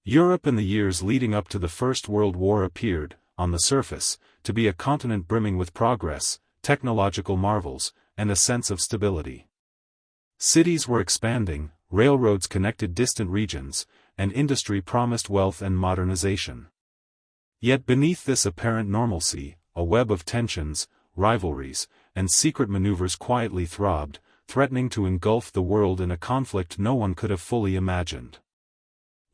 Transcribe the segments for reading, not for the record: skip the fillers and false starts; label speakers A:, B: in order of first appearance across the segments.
A: Europe in the years leading up to the First World War appeared, on the surface, to be a continent brimming with progress, technological marvels, and a sense of stability. Cities were expanding, railroads connected distant regions, and industry promised wealth and modernization. Yet beneath this apparent normalcy, a web of tensions, rivalries, and secret maneuvers quietly throbbed, threatening to engulf the world in a conflict no one could have fully imagined.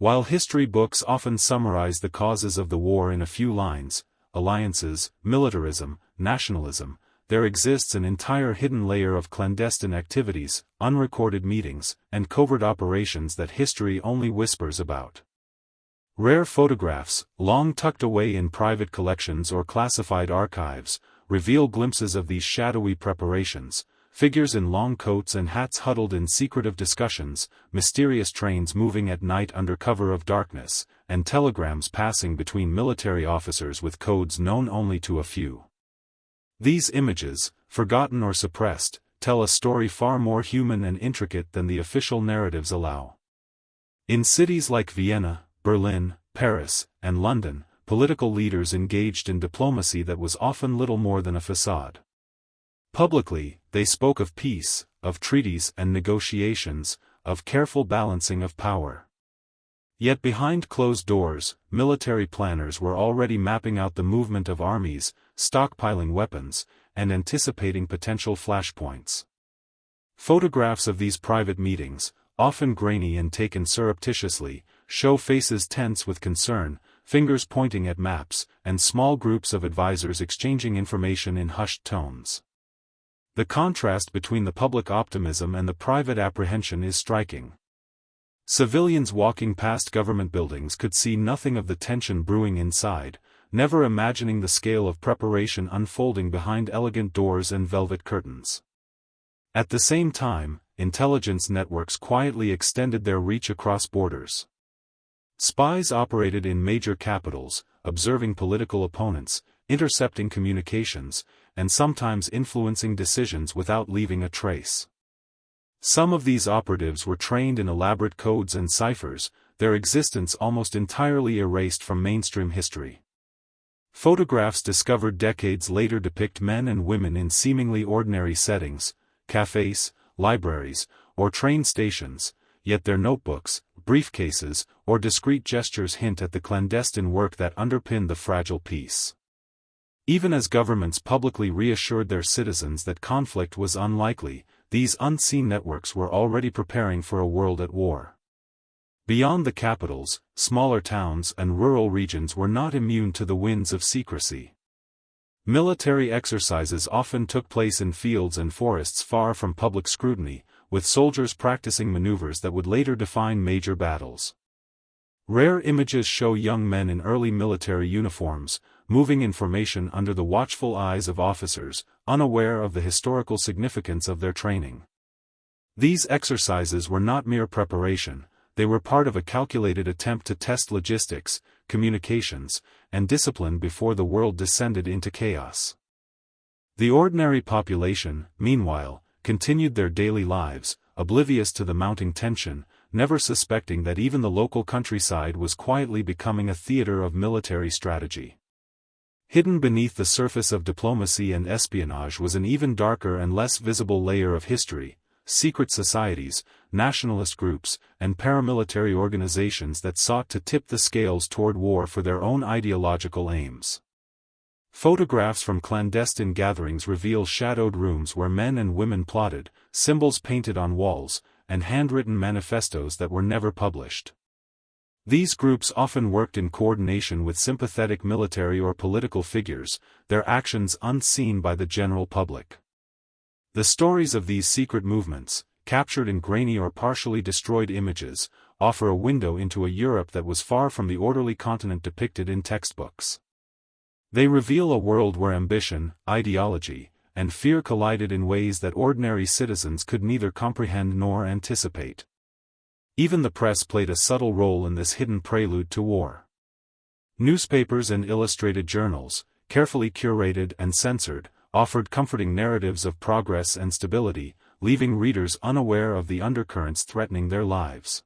A: While history books often summarize the causes of the war in a few lines, alliances, militarism, nationalism, there exists an entire hidden layer of clandestine activities, unrecorded meetings, and covert operations that history only whispers about. Rare photographs, long tucked away in private collections or classified archives, reveal glimpses of these shadowy preparations, figures in long coats and hats huddled in secretive discussions, mysterious trains moving at night under cover of darkness, and telegrams passing between military officers with codes known only to a few. These images, forgotten or suppressed, tell a story far more human and intricate than the official narratives allow. In cities like Vienna, Berlin, Paris, and London, political leaders engaged in diplomacy that was often little more than a facade. Publicly, they spoke of peace, of treaties and negotiations, of careful balancing of power. Yet behind closed doors, military planners were already mapping out the movement of armies, stockpiling weapons, and anticipating potential flashpoints. Photographs of these private meetings, often grainy and taken surreptitiously, show faces tense with concern, fingers pointing at maps, and small groups of advisors exchanging information in hushed tones. The contrast between the public optimism and the private apprehension is striking. Civilians walking past government buildings could see nothing of the tension brewing inside, never imagining the scale of preparation unfolding behind elegant doors and velvet curtains. At the same time, intelligence networks quietly extended their reach across borders. Spies operated in major capitals, observing political opponents, intercepting communications, and sometimes influencing decisions without leaving a trace. Some of these operatives were trained in elaborate codes and ciphers, their existence almost entirely erased from mainstream history. Photographs discovered decades later depict men and women in seemingly ordinary settings, cafes, libraries, or train stations, yet their notebooks, briefcases, or discreet gestures hint at the clandestine work that underpinned the fragile peace. Even as governments publicly reassured their citizens that conflict was unlikely, these unseen networks were already preparing for a world at war. Beyond the capitals, smaller towns and rural regions were not immune to the winds of secrecy. Military exercises often took place in fields and forests far from public scrutiny, with soldiers practicing maneuvers that would later define major battles. Rare images show young men in early military uniforms, moving in formation under the watchful eyes of officers, unaware of the historical significance of their training. These exercises were not mere preparation, they were part of a calculated attempt to test logistics, communications, and discipline before the world descended into chaos. The ordinary population, meanwhile, continued their daily lives, oblivious to the mounting tension, never suspecting that even the local countryside was quietly becoming a theater of military strategy. Hidden beneath the surface of diplomacy and espionage was an even darker and less visible layer of history, secret societies, nationalist groups, and paramilitary organizations that sought to tip the scales toward war for their own ideological aims. Photographs from clandestine gatherings reveal shadowed rooms where men and women plotted, symbols painted on walls, and handwritten manifestos that were never published. These groups often worked in coordination with sympathetic military or political figures, their actions unseen by the general public. The stories of these secret movements, captured in grainy or partially destroyed images, offer a window into a Europe that was far from the orderly continent depicted in textbooks. They reveal a world where ambition, ideology, and fear collided in ways that ordinary citizens could neither comprehend nor anticipate. Even the press played a subtle role in this hidden prelude to war. Newspapers and illustrated journals, carefully curated and censored, offered comforting narratives of progress and stability, leaving readers unaware of the undercurrents threatening their lives.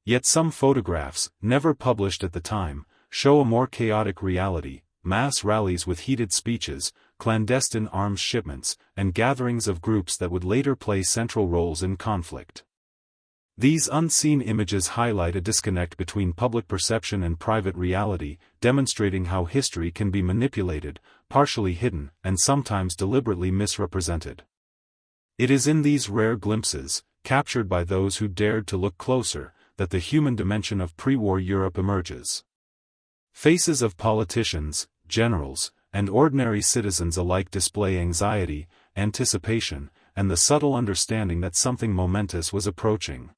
A: Yet some photographs, never published at the time, show a more chaotic reality: mass rallies with heated speeches, clandestine arms shipments, and gatherings of groups that would later play central roles in conflict. These unseen images highlight a disconnect between public perception and private reality, demonstrating how history can be manipulated, partially hidden, and sometimes deliberately misrepresented. It is in these rare glimpses, captured by those who dared to look closer, that the human dimension of pre-war Europe emerges. Faces of politicians, generals, and ordinary citizens alike display anxiety, anticipation, and the subtle understanding that something momentous was approaching.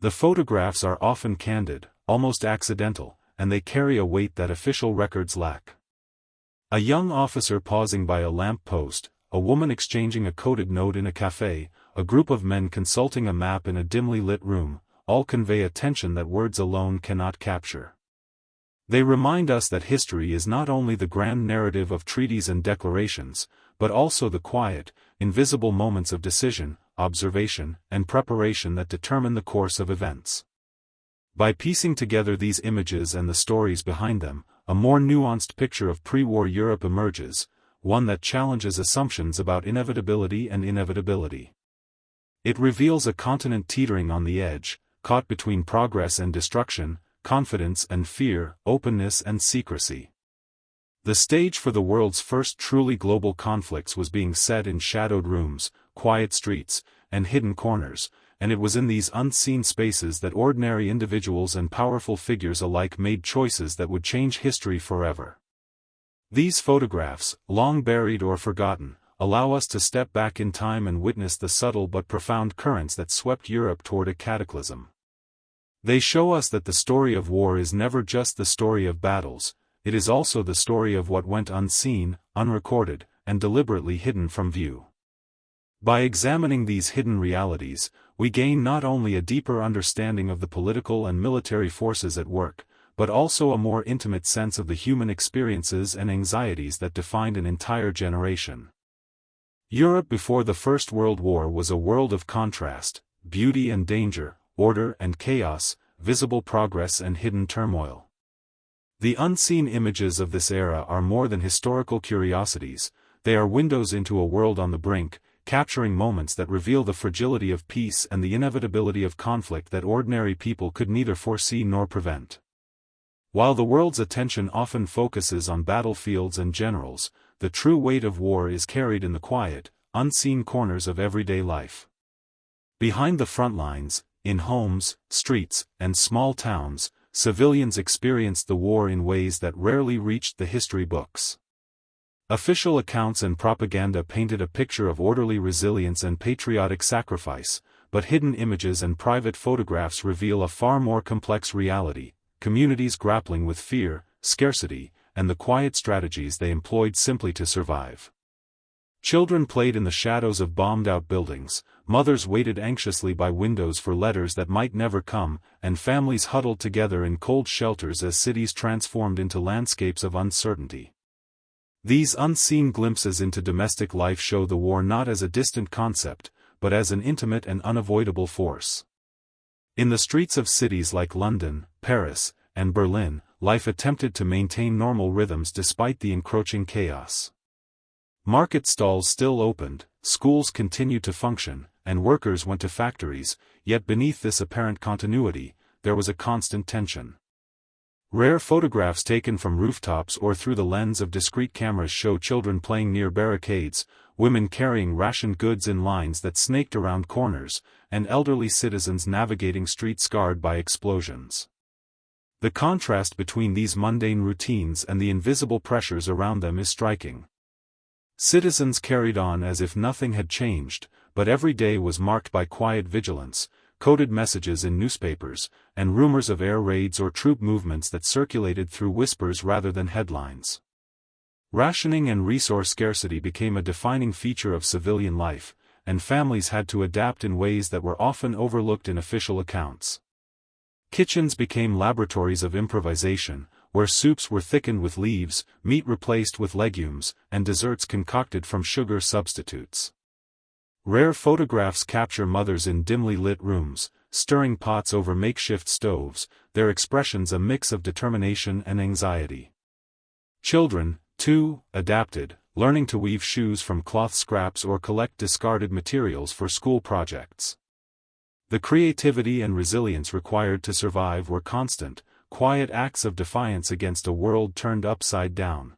A: The photographs are often candid, almost accidental, and they carry a weight that official records lack. A young officer pausing by a lamp post, a woman exchanging a coded note in a cafe, a group of men consulting a map in a dimly lit room, all convey a tension that words alone cannot capture. They remind us that history is not only the grand narrative of treaties and declarations, but also the quiet, invisible moments of decision, observation, and preparation that determine the course of events. By piecing together these images and the stories behind them, a more nuanced picture of pre-war Europe emerges, one that challenges assumptions about inevitability and inevitability. It reveals a continent teetering on the edge, caught between progress and destruction, confidence and fear, openness and secrecy. The stage for the world's first truly global conflicts was being set in shadowed rooms, quiet streets, and hidden corners, and it was in these unseen spaces that ordinary individuals and powerful figures alike made choices that would change history forever. These photographs, long buried or forgotten, allow us to step back in time and witness the subtle but profound currents that swept Europe toward a cataclysm. They show us that the story of war is never just the story of battles, it is also the story of what went unseen, unrecorded, and deliberately hidden from view. By examining these hidden realities, we gain not only a deeper understanding of the political and military forces at work, but also a more intimate sense of the human experiences and anxieties that defined an entire generation. Europe before the First World War was a world of contrast, beauty and danger, order and chaos, visible progress and hidden turmoil. The unseen images of this era are more than historical curiosities, they are windows into a world on the brink, capturing moments that reveal the fragility of peace and the inevitability of conflict that ordinary people could neither foresee nor prevent. While the world's attention often focuses on battlefields and generals, the true weight of war is carried in the quiet, unseen corners of everyday life. Behind the front lines, in homes, streets, and small towns, civilians experienced the war in ways that rarely reached the history books. Official accounts and propaganda painted a picture of orderly resilience and patriotic sacrifice, but hidden images and private photographs reveal a far more complex reality: communities grappling with fear, scarcity, and the quiet strategies they employed simply to survive. Children played in the shadows of bombed-out buildings, mothers waited anxiously by windows for letters that might never come, and families huddled together in cold shelters as cities transformed into landscapes of uncertainty. These unseen glimpses into domestic life show the war not as a distant concept, but as an intimate and unavoidable force. In the streets of cities like London, Paris, and Berlin, life attempted to maintain normal rhythms despite the encroaching chaos. Market stalls still opened, schools continued to function, and workers went to factories, yet beneath this apparent continuity, there was a constant tension. Rare photographs taken from rooftops or through the lens of discreet cameras show children playing near barricades, women carrying rationed goods in lines that snaked around corners, and elderly citizens navigating streets scarred by explosions. The contrast between these mundane routines and the invisible pressures around them is striking. Citizens carried on as if nothing had changed, but every day was marked by quiet vigilance, coded messages in newspapers, and rumors of air raids or troop movements that circulated through whispers rather than headlines. Rationing and resource scarcity became a defining feature of civilian life, and families had to adapt in ways that were often overlooked in official accounts. Kitchens became laboratories of improvisation, where soups were thickened with leaves, meat replaced with legumes, and desserts concocted from sugar substitutes. Rare photographs capture mothers in dimly lit rooms, stirring pots over makeshift stoves, their expressions a mix of determination and anxiety. Children, too, adapted, learning to weave shoes from cloth scraps or collect discarded materials for school projects. The creativity and resilience required to survive were constant, quiet acts of defiance against a world turned upside down.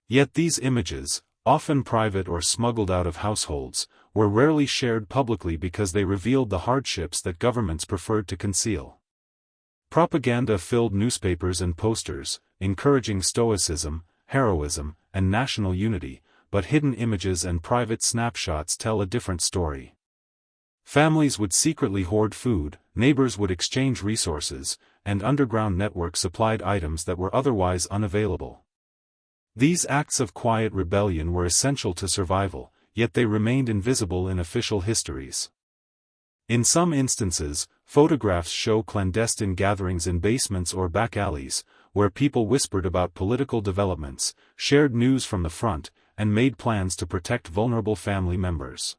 A: Yet these images, often private or smuggled out of households, were rarely shared publicly because they revealed the hardships that governments preferred to conceal. Propaganda filled newspapers and posters, encouraging stoicism, heroism, and national unity, but hidden images and private snapshots tell a different story. Families would secretly hoard food, neighbors would exchange resources, and underground networks supplied items that were otherwise unavailable. These acts of quiet rebellion were essential to survival, yet they remained invisible in official histories. In some instances, photographs show clandestine gatherings in basements or back alleys, where people whispered about political developments, shared news from the front, and made plans to protect vulnerable family members.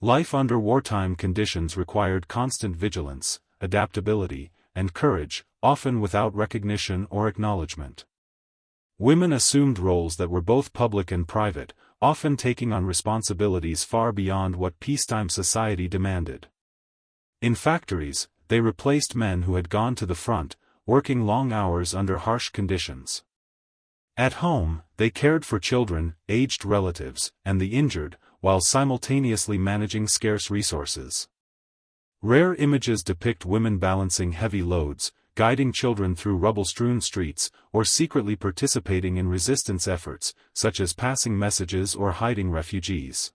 A: Life under wartime conditions required constant vigilance, adaptability, and courage, often without recognition or acknowledgement. Women assumed roles that were both public and private, often taking on responsibilities far beyond what peacetime society demanded. In factories, they replaced men who had gone to the front, working long hours under harsh conditions. At home, they cared for children, aged relatives, and the injured, while simultaneously managing scarce resources. Rare images depict women balancing heavy loads, guiding children through rubble-strewn streets, or secretly participating in resistance efforts, such as passing messages or hiding refugees.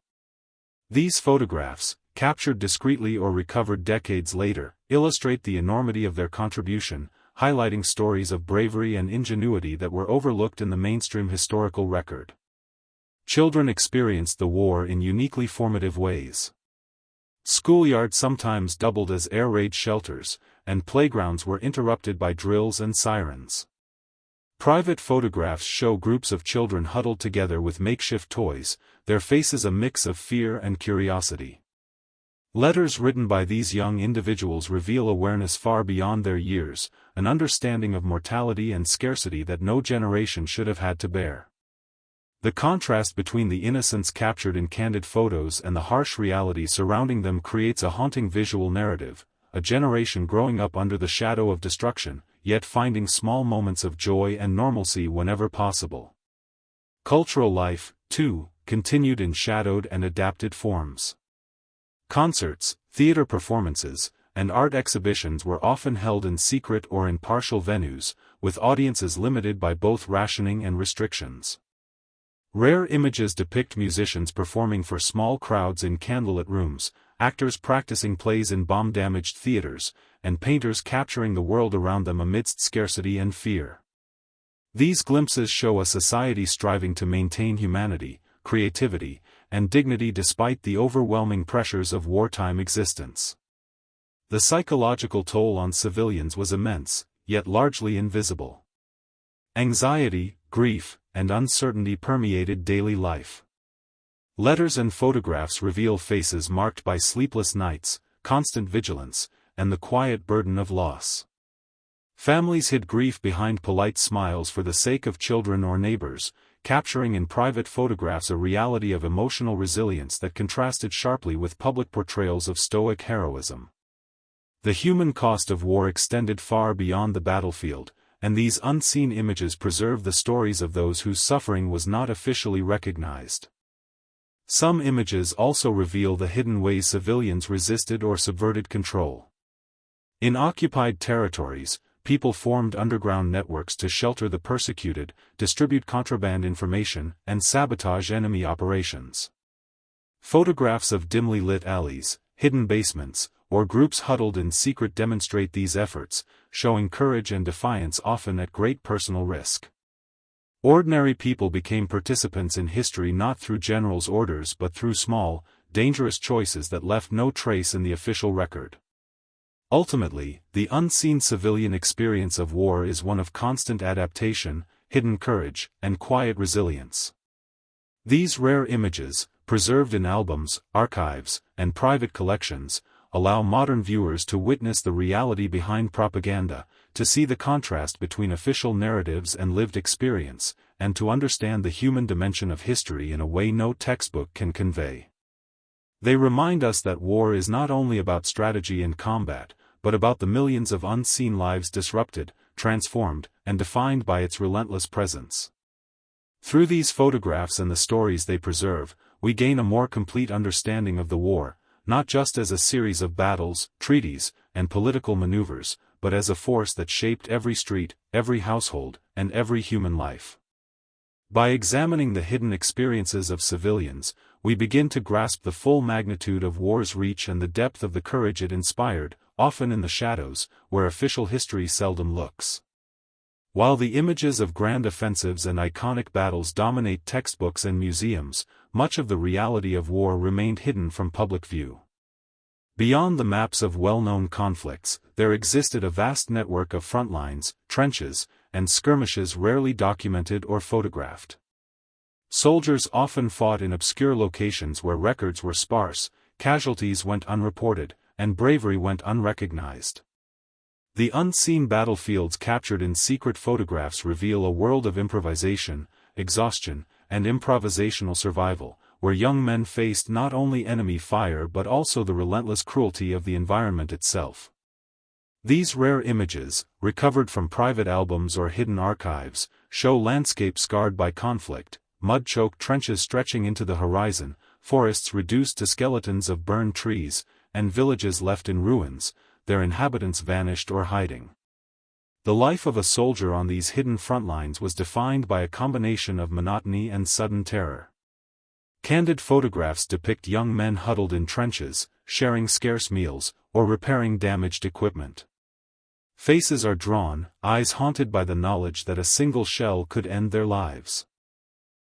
A: These photographs, captured discreetly or recovered decades later, illustrate the enormity of their contribution, highlighting stories of bravery and ingenuity that were overlooked in the mainstream historical record. Children experienced the war in uniquely formative ways. Schoolyards sometimes doubled as air raid shelters, and playgrounds were interrupted by drills and sirens. Private photographs show groups of children huddled together with makeshift toys, their faces a mix of fear and curiosity. Letters written by these young individuals reveal awareness far beyond their years, an understanding of mortality and scarcity that no generation should have had to bear. The contrast between the innocence captured in candid photos and the harsh reality surrounding them creates a haunting visual narrative, a generation growing up under the shadow of destruction, yet finding small moments of joy and normalcy whenever possible. Cultural life, too, continued in shadowed and adapted forms. Concerts, theater performances, and art exhibitions were often held in secret or in partial venues, with audiences limited by both rationing and restrictions. Rare images depict musicians performing for small crowds in candlelit rooms, actors practicing plays in bomb-damaged theaters, and painters capturing the world around them amidst scarcity and fear. These glimpses show a society striving to maintain humanity, creativity, and dignity despite the overwhelming pressures of wartime existence. The psychological toll on civilians was immense, yet largely invisible. Anxiety, grief, and uncertainty permeated daily life. Letters and photographs reveal faces marked by sleepless nights, constant vigilance, and the quiet burden of loss. Families hid grief behind polite smiles for the sake of children or neighbors, capturing in private photographs a reality of emotional resilience that contrasted sharply with public portrayals of stoic heroism. The human cost of war extended far beyond the battlefield, and these unseen images preserve the stories of those whose suffering was not officially recognized. Some images also reveal the hidden ways civilians resisted or subverted control. In occupied territories, people formed underground networks to shelter the persecuted, distribute contraband information, and sabotage enemy operations. Photographs of dimly lit alleys, hidden basements, or groups huddled in secret demonstrate these efforts, showing courage and defiance often at great personal risk. Ordinary people became participants in history not through generals' orders but through small, dangerous choices that left no trace in the official record. Ultimately, the unseen civilian experience of war is one of constant adaptation, hidden courage, and quiet resilience. These rare images, preserved in albums, archives, and private collections, allow modern viewers to witness the reality behind propaganda, to see the contrast between official narratives and lived experience, and to understand the human dimension of history in a way no textbook can convey. They remind us that war is not only about strategy and combat, but about the millions of unseen lives disrupted, transformed, and defined by its relentless presence. Through these photographs and the stories they preserve, we gain a more complete understanding of the war, not just as a series of battles, treaties, and political maneuvers, but as a force that shaped every street, every household, and every human life. By examining the hidden experiences of civilians, we begin to grasp the full magnitude of war's reach and the depth of the courage it inspired, often in the shadows, where official history seldom looks. While the images of grand offensives and iconic battles dominate textbooks and museums, much of the reality of war remained hidden from public view. Beyond the maps of well-known conflicts, there existed a vast network of front lines, trenches, and skirmishes rarely documented or photographed. Soldiers often fought in obscure locations where records were sparse, casualties went unreported, and bravery went unrecognized. The unseen battlefields captured in secret photographs reveal a world of improvisation, exhaustion, and improvisational survival, where young men faced not only enemy fire but also the relentless cruelty of the environment itself. These rare images, recovered from private albums or hidden archives, show landscapes scarred by conflict, mud-choked trenches stretching into the horizon, forests reduced to skeletons of burned trees, and villages left in ruins, their inhabitants vanished or hiding. The life of a soldier on these hidden front lines was defined by a combination of monotony and sudden terror. Candid photographs depict young men huddled in trenches, sharing scarce meals, or repairing damaged equipment. Faces are drawn, eyes haunted by the knowledge that a single shell could end their lives.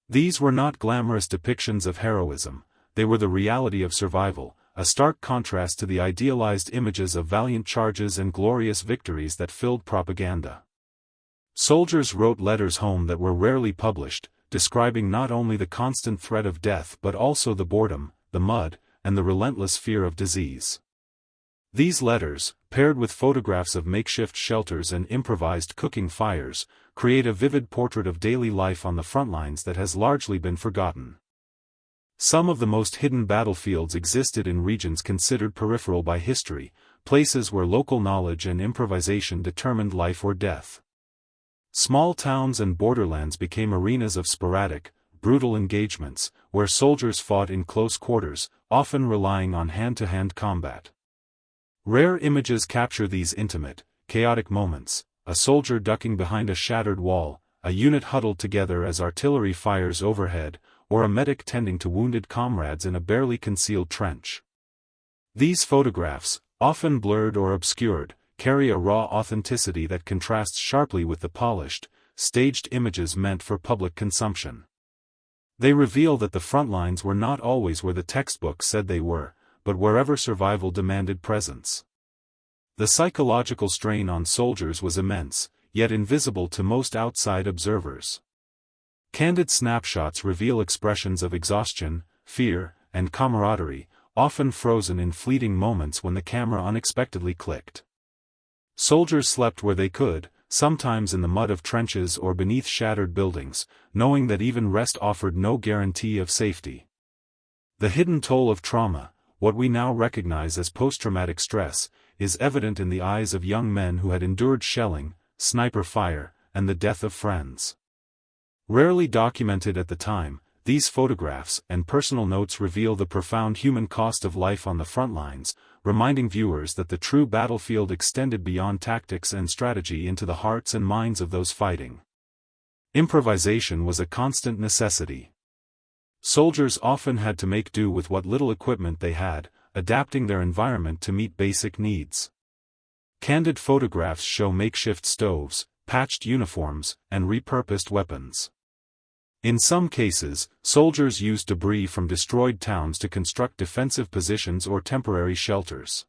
A: These were not glamorous depictions of heroism, they were the reality of survival, a stark contrast to the idealized images of valiant charges and glorious victories that filled propaganda. Soldiers wrote letters home that were rarely published, describing not only the constant threat of death but also the boredom, the mud, and the relentless fear of disease. These letters, paired with photographs of makeshift shelters and improvised cooking fires, create a vivid portrait of daily life on the front lines that has largely been forgotten. Some of the most hidden battlefields existed in regions considered peripheral by history, places where local knowledge and improvisation determined life or death. Small towns and borderlands became arenas of sporadic, brutal engagements, where soldiers fought in close quarters, often relying on hand-to-hand combat. Rare images capture these intimate, chaotic moments, a soldier ducking behind a shattered wall, a unit huddled together as artillery fires overhead, or a medic tending to wounded comrades in a barely concealed trench. These photographs, often blurred or obscured, carry a raw authenticity that contrasts sharply with the polished, staged images meant for public consumption. They reveal that the front lines were not always where the textbooks said they were, but wherever survival demanded presence. The psychological strain on soldiers was immense, yet invisible to most outside observers. Candid snapshots reveal expressions of exhaustion, fear, and camaraderie, often frozen in fleeting moments when the camera unexpectedly clicked. Soldiers slept where they could, sometimes in the mud of trenches or beneath shattered buildings, knowing that even rest offered no guarantee of safety. The hidden toll of trauma, what we now recognize as post-traumatic stress, is evident in the eyes of young men who had endured shelling, sniper fire, and the death of friends. Rarely documented at the time, these photographs and personal notes reveal the profound human cost of life on the front lines, reminding viewers that the true battlefield extended beyond tactics and strategy into the hearts and minds of those fighting. Improvisation was a constant necessity. Soldiers often had to make do with what little equipment they had, adapting their environment to meet basic needs. Candid photographs show makeshift stoves, patched uniforms, and repurposed weapons. In some cases, soldiers used debris from destroyed towns to construct defensive positions or temporary shelters.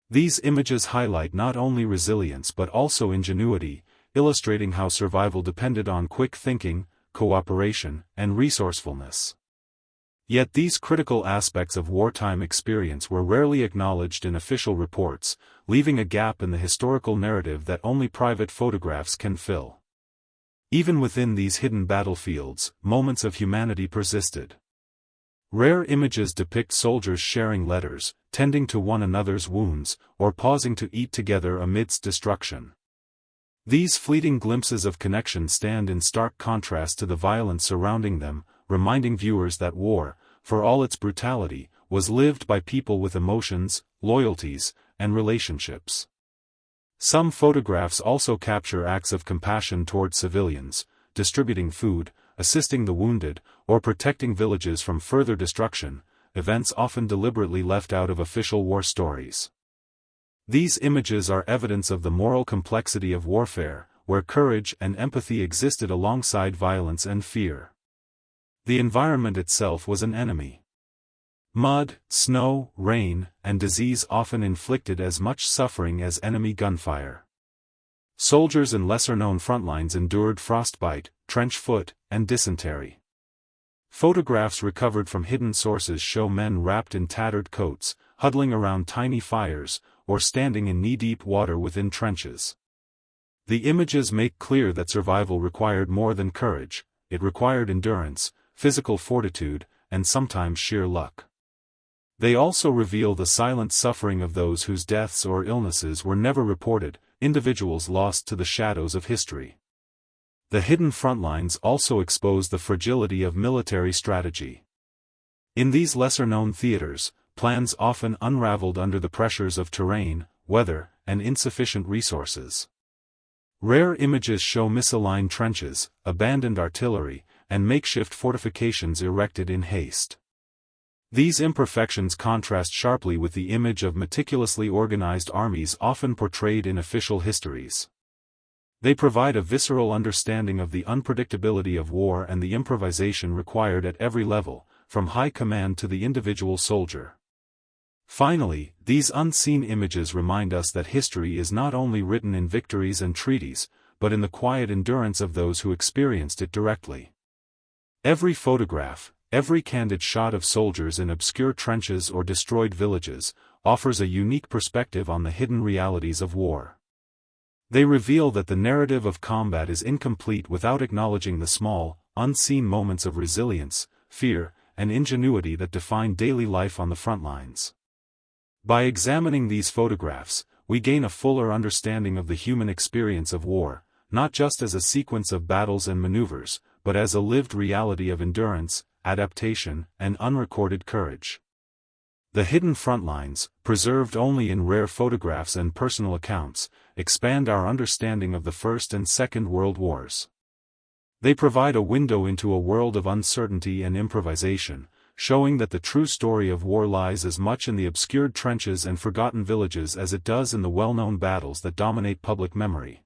A: These images highlight not only resilience but also ingenuity, illustrating how survival depended on quick thinking, cooperation, and resourcefulness. Yet these critical aspects of wartime experience were rarely acknowledged in official reports, leaving a gap in the historical narrative that only private photographs can fill. Even within these hidden battlefields, moments of humanity persisted. Rare images depict soldiers sharing letters, tending to one another's wounds, or pausing to eat together amidst destruction. These fleeting glimpses of connection stand in stark contrast to the violence surrounding them, reminding viewers that war, for all its brutality, was lived by people with emotions, loyalties, and relationships. Some photographs also capture acts of compassion toward civilians, distributing food, assisting the wounded, or protecting villages from further destruction, events often deliberately left out of official war stories. These images are evidence of the moral complexity of warfare, where courage and empathy existed alongside violence and fear. The environment itself was an enemy. Mud, snow, rain, and disease often inflicted as much suffering as enemy gunfire. Soldiers in lesser-known frontlines endured frostbite, trench foot, and dysentery. Photographs recovered from hidden sources show men wrapped in tattered coats, huddling around tiny fires, or standing in knee-deep water within trenches. The images make clear that survival required more than courage, it required endurance, physical fortitude, and sometimes sheer luck. They also reveal the silent suffering of those whose deaths or illnesses were never reported, individuals lost to the shadows of history. The hidden frontlines also expose the fragility of military strategy. In these lesser-known theaters, plans often unraveled under the pressures of terrain, weather, and insufficient resources. Rare images show misaligned trenches, abandoned artillery, and makeshift fortifications erected in haste. These imperfections contrast sharply with the image of meticulously organized armies often portrayed in official histories. They provide a visceral understanding of the unpredictability of war and the improvisation required at every level, from high command to the individual soldier. Finally, these unseen images remind us that history is not only written in victories and treaties, but in the quiet endurance of those who experienced it directly. Every photograph, every candid shot of soldiers in obscure trenches or destroyed villages, offers a unique perspective on the hidden realities of war. They reveal that the narrative of combat is incomplete without acknowledging the small, unseen moments of resilience, fear, and ingenuity that define daily life on the front lines. By examining these photographs, we gain a fuller understanding of the human experience of war, not just as a sequence of battles and maneuvers, but as a lived reality of endurance, adaptation, and unrecorded courage. The hidden frontlines, preserved only in rare photographs and personal accounts, expand our understanding of the First and Second World Wars. They provide a window into a world of uncertainty and improvisation, showing that the true story of war lies as much in the obscured trenches and forgotten villages as it does in the well-known battles that dominate public memory.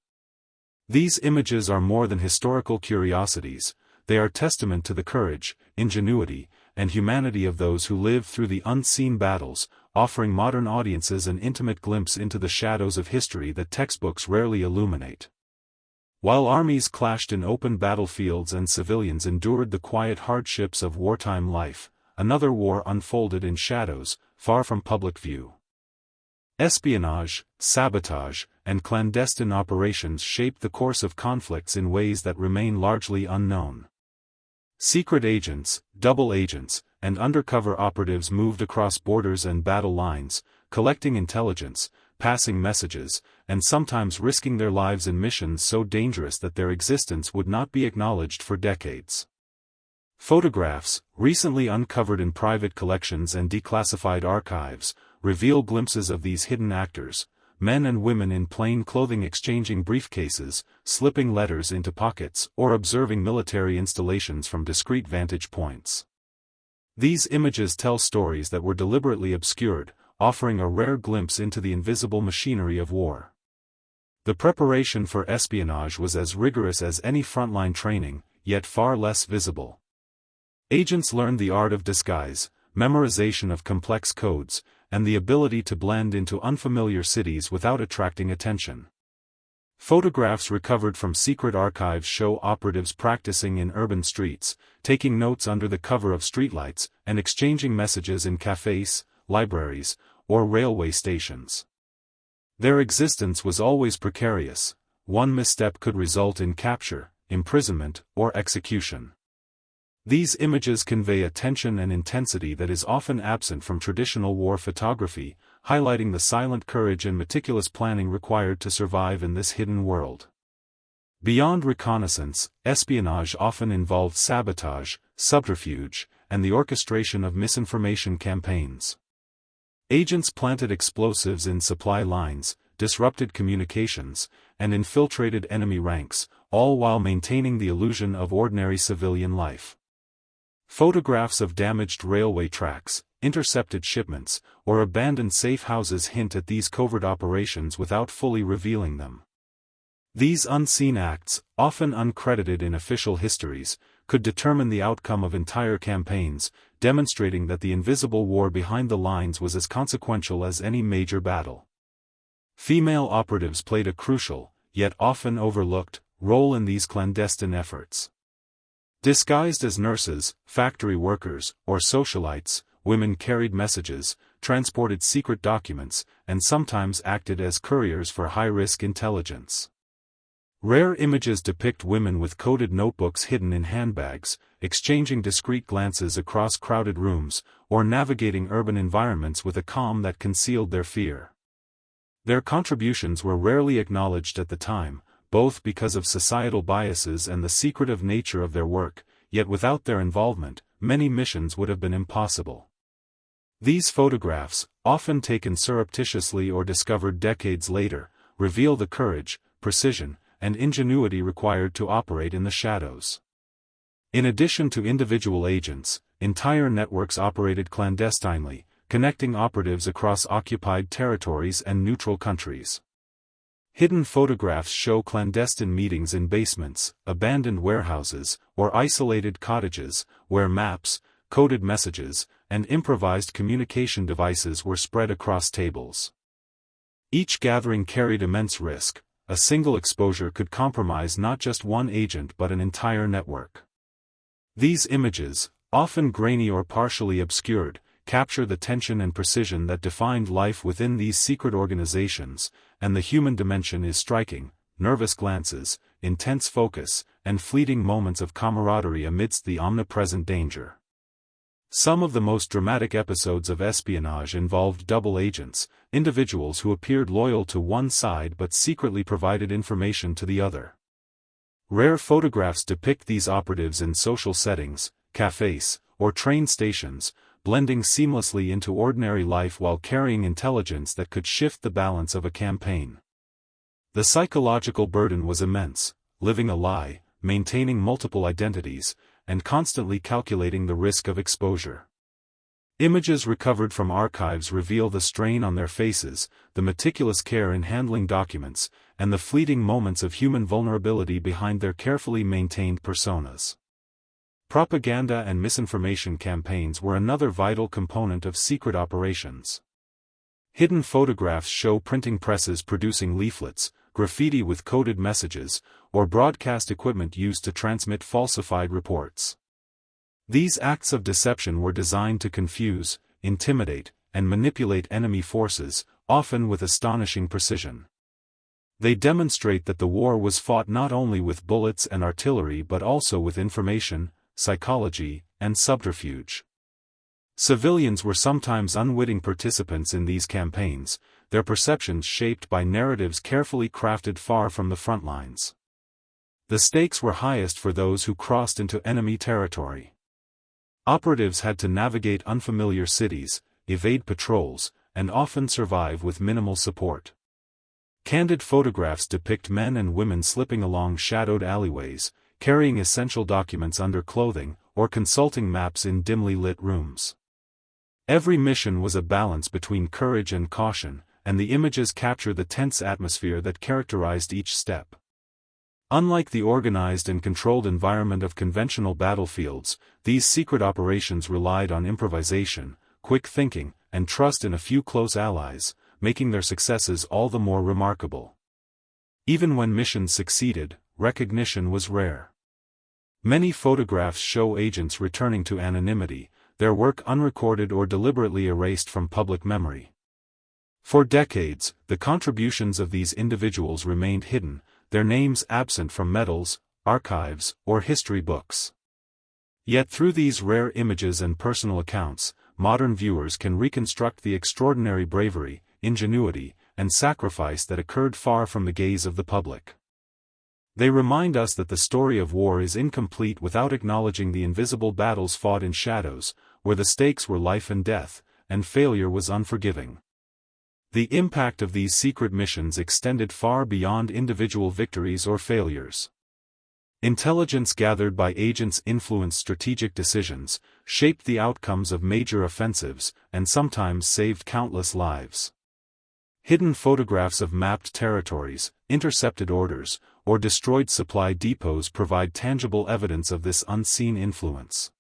A: These images are more than historical curiosities, they are testament to the courage, ingenuity, and humanity of those who lived through the unseen battles, offering modern audiences an intimate glimpse into the shadows of history that textbooks rarely illuminate. While armies clashed in open battlefields and civilians endured the quiet hardships of wartime life, another war unfolded in shadows, far from public view. Espionage, sabotage, and clandestine operations shaped the course of conflicts in ways that remain largely unknown. Secret agents, double agents, and undercover operatives moved across borders and battle lines, collecting intelligence, passing messages, and sometimes risking their lives in missions so dangerous that their existence would not be acknowledged for decades. Photographs, recently uncovered in private collections and declassified archives, reveal glimpses of these hidden actors, men and women in plain clothing exchanging briefcases, slipping letters into pockets, or observing military installations from discreet vantage points. These images tell stories that were deliberately obscured, offering a rare glimpse into the invisible machinery of war. The preparation for espionage was as rigorous as any frontline training, yet far less visible. Agents learned the art of disguise, memorization of complex codes, and the ability to blend into unfamiliar cities without attracting attention. Photographs recovered from secret archives show operatives practicing in urban streets, taking notes under the cover of streetlights, and exchanging messages in cafes, libraries, or railway stations. Their existence was always precarious. One misstep could result in capture, imprisonment, or execution. These images convey a tension and intensity that is often absent from traditional war photography, highlighting the silent courage and meticulous planning required to survive in this hidden world. Beyond reconnaissance, espionage often involved sabotage, subterfuge, and the orchestration of misinformation campaigns. Agents planted explosives in supply lines, disrupted communications, and infiltrated enemy ranks, all while maintaining the illusion of ordinary civilian life. Photographs of damaged railway tracks, intercepted shipments, or abandoned safe houses hint at these covert operations without fully revealing them. These unseen acts, often uncredited in official histories, could determine the outcome of entire campaigns, demonstrating that the invisible war behind the lines was as consequential as any major battle. Female operatives played a crucial, yet often overlooked, role in these clandestine efforts. Disguised as nurses, factory workers, or socialites, women carried messages, transported secret documents, and sometimes acted as couriers for high-risk intelligence. Rare images depict women with coded notebooks hidden in handbags, exchanging discreet glances across crowded rooms, or navigating urban environments with a calm that concealed their fear. Their contributions were rarely acknowledged at the time, both because of societal biases and the secretive nature of their work, yet without their involvement, many missions would have been impossible. These photographs, often taken surreptitiously or discovered decades later, reveal the courage, precision, and ingenuity required to operate in the shadows. In addition to individual agents, entire networks operated clandestinely, connecting operatives across occupied territories and neutral countries. Hidden photographs show clandestine meetings in basements, abandoned warehouses, or isolated cottages, where maps, coded messages, and improvised communication devices were spread across tables. Each gathering carried immense risk. A single exposure could compromise not just one agent but an entire network. These images, often grainy or partially obscured, capture the tension and precision that defined life within these secret organizations, and the human dimension is striking: nervous glances, intense focus, and fleeting moments of camaraderie amidst the omnipresent danger. Some of the most dramatic episodes of espionage involved double agents, individuals who appeared loyal to one side but secretly provided information to the other. Rare photographs depict these operatives in social settings, cafes, or train stations, blending seamlessly into ordinary life while carrying intelligence that could shift the balance of a campaign. The psychological burden was immense, living a lie, maintaining multiple identities, and constantly calculating the risk of exposure. Images recovered from archives reveal the strain on their faces, the meticulous care in handling documents, and the fleeting moments of human vulnerability behind their carefully maintained personas. Propaganda and misinformation campaigns were another vital component of secret operations. Hidden photographs show printing presses producing leaflets, graffiti with coded messages, or broadcast equipment used to transmit falsified reports. These acts of deception were designed to confuse, intimidate, and manipulate enemy forces, often with astonishing precision. They demonstrate that the war was fought not only with bullets and artillery but also with information, psychology, and subterfuge. Civilians were sometimes unwitting participants in these campaigns, their perceptions shaped by narratives carefully crafted far from the front lines. The stakes were highest for those who crossed into enemy territory. Operatives had to navigate unfamiliar cities, evade patrols, and often survive with minimal support. Candid photographs depict men and women slipping along shadowed alleyways, carrying essential documents under clothing, or consulting maps in dimly lit rooms. Every mission was a balance between courage and caution, and the images capture the tense atmosphere that characterized each step. Unlike the organized and controlled environment of conventional battlefields, these secret operations relied on improvisation, quick thinking, and trust in a few close allies, making their successes all the more remarkable. Even when missions succeeded, recognition was rare. Many photographs show agents returning to anonymity, their work unrecorded or deliberately erased from public memory. For decades, the contributions of these individuals remained hidden, their names absent from medals, archives, or history books. Yet through these rare images and personal accounts, modern viewers can reconstruct the extraordinary bravery, ingenuity, and sacrifice that occurred far from the gaze of the public. They remind us that the story of war is incomplete without acknowledging the invisible battles fought in shadows, where the stakes were life and death, and failure was unforgiving. The impact of these secret missions extended far beyond individual victories or failures. Intelligence gathered by agents influenced strategic decisions, shaped the outcomes of major offensives, and sometimes saved countless lives. Hidden photographs of mapped territories, intercepted orders, or destroyed supply depots provide tangible evidence of this unseen influence.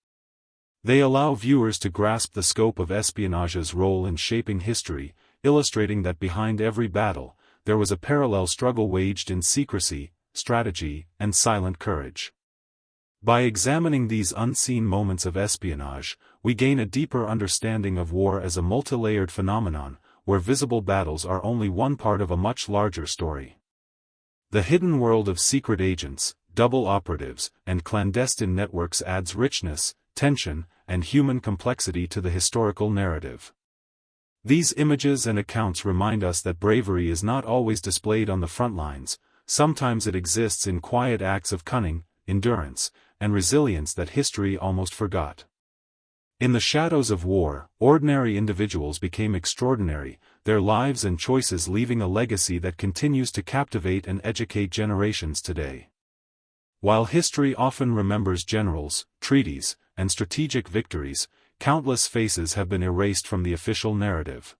A: They allow viewers to grasp the scope of espionage's role in shaping history, illustrating that behind every battle, there was a parallel struggle waged in secrecy, strategy, and silent courage. By examining these unseen moments of espionage, we gain a deeper understanding of war as a multilayered phenomenon, where visible battles are only one part of a much larger story. The hidden world of secret agents, double operatives, and clandestine networks adds richness, tension, and human complexity to the historical narrative. These images and accounts remind us that bravery is not always displayed on the front lines, sometimes it exists in quiet acts of cunning, endurance, and resilience that history almost forgot. In the shadows of war, ordinary individuals became extraordinary, their lives and choices leaving a legacy that continues to captivate and educate generations today. While history often remembers generals, treaties, and strategic victories, countless faces have been erased from the official narrative.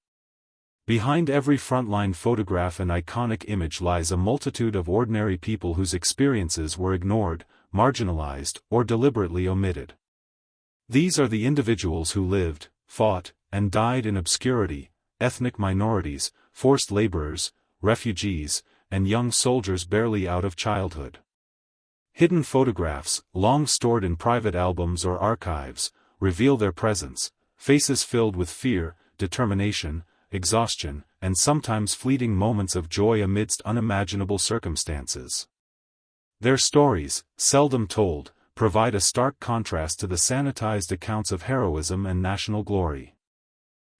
A: Behind every frontline photograph and iconic image lies a multitude of ordinary people whose experiences were ignored, marginalized, or deliberately omitted. These are the individuals who lived, fought, and died in obscurity: ethnic minorities, forced laborers, refugees, and young soldiers barely out of childhood. Hidden photographs, long stored in private albums or archives, reveal their presence, faces filled with fear, determination, exhaustion, and sometimes fleeting moments of joy amidst unimaginable circumstances. Their stories, seldom told, provide a stark contrast to the sanitized accounts of heroism and national glory.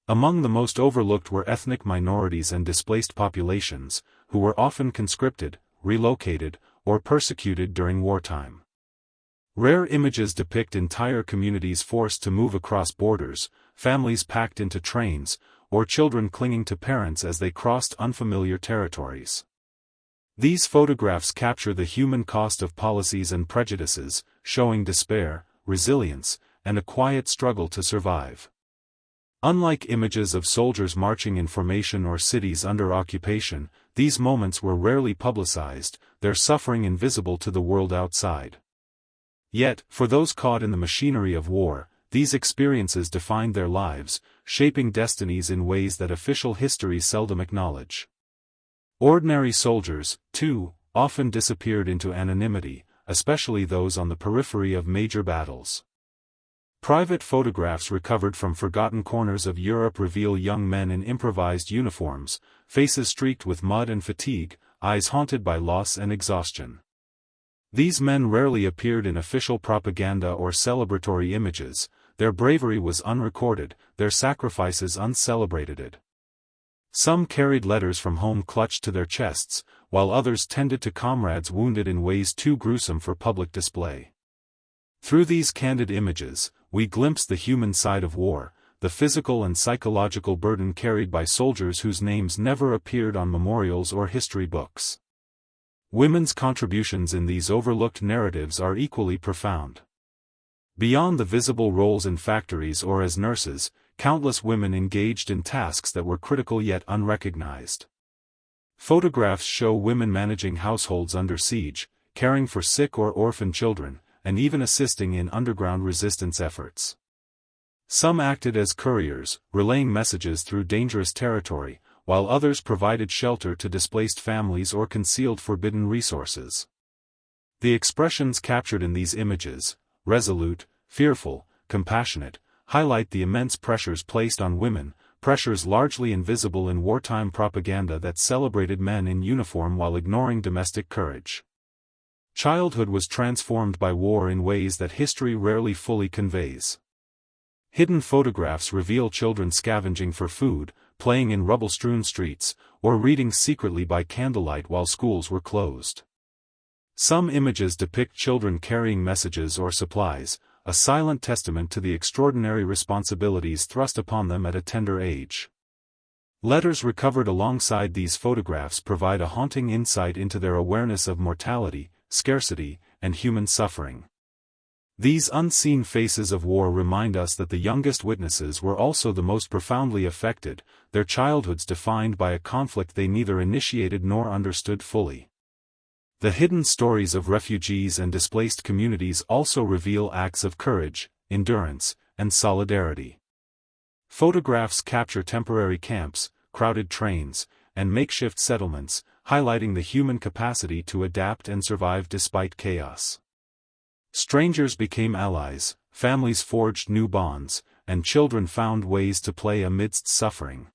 A: Among the most overlooked were ethnic minorities and displaced populations, who were often conscripted, relocated, or persecuted during wartime. Rare images depict entire communities forced to move across borders, families packed into trains, or children clinging to parents as they crossed unfamiliar territories. These photographs capture the human cost of policies and prejudices, showing despair, resilience, and a quiet struggle to survive. Unlike images of soldiers marching in formation or cities under occupation, these moments were rarely publicized, their suffering invisible to the world outside. Yet, for those caught in the machinery of war, these experiences defined their lives, shaping destinies in ways that official history seldom acknowledge. Ordinary soldiers, too, often disappeared into anonymity, especially those on the periphery of major battles. Private photographs recovered from forgotten corners of Europe reveal young men in improvised uniforms, faces streaked with mud and fatigue, eyes haunted by loss and exhaustion. These men rarely appeared in official propaganda or celebratory images, their bravery was unrecorded, their sacrifices uncelebrated. Some carried letters from home clutched to their chests, while others tended to comrades wounded in ways too gruesome for public display. Through these candid images, we glimpse the human side of war, the physical and psychological burden carried by soldiers whose names never appeared on memorials or history books. Women's contributions in these overlooked narratives are equally profound. Beyond the visible roles in factories or as nurses, countless women engaged in tasks that were critical yet unrecognized. Photographs show women managing households under siege, caring for sick or orphan children, and even assisting in underground resistance efforts. Some acted as couriers, relaying messages through dangerous territory, while others provided shelter to displaced families or concealed forbidden resources. The expressions captured in these images, resolute, fearful, compassionate, highlight the immense pressures placed on women, pressures largely invisible in wartime propaganda that celebrated men in uniform while ignoring domestic courage. Childhood was transformed by war in ways that history rarely fully conveys. Hidden photographs reveal children scavenging for food, playing in rubble-strewn streets, or reading secretly by candlelight while schools were closed. Some images depict children carrying messages or supplies, a silent testament to the extraordinary responsibilities thrust upon them at a tender age. Letters recovered alongside these photographs provide a haunting insight into their awareness of mortality, scarcity, and human suffering. These unseen faces of war remind us that the youngest witnesses were also the most profoundly affected, their childhoods defined by a conflict they neither initiated nor understood fully. The hidden stories of refugees and displaced communities also reveal acts of courage, endurance, and solidarity. Photographs capture temporary camps, crowded trains, and makeshift settlements, highlighting the human capacity to adapt and survive despite chaos. Strangers became allies, families forged new bonds, and children found ways to play amidst suffering.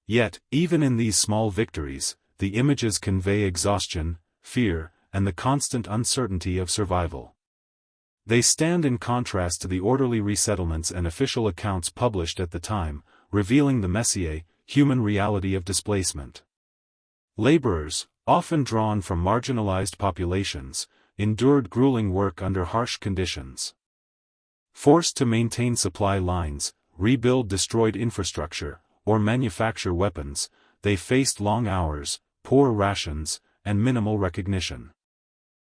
A: Yet, even in these small victories, the images convey exhaustion, fear, and the constant uncertainty of survival. They stand in contrast to the orderly resettlements and official accounts published at the time, revealing the messy, human reality of displacement. Laborers, often drawn from marginalized populations, endured grueling work under harsh conditions. Forced to maintain supply lines, rebuild destroyed infrastructure, or manufacture weapons, they faced long hours, poor rations, and minimal recognition.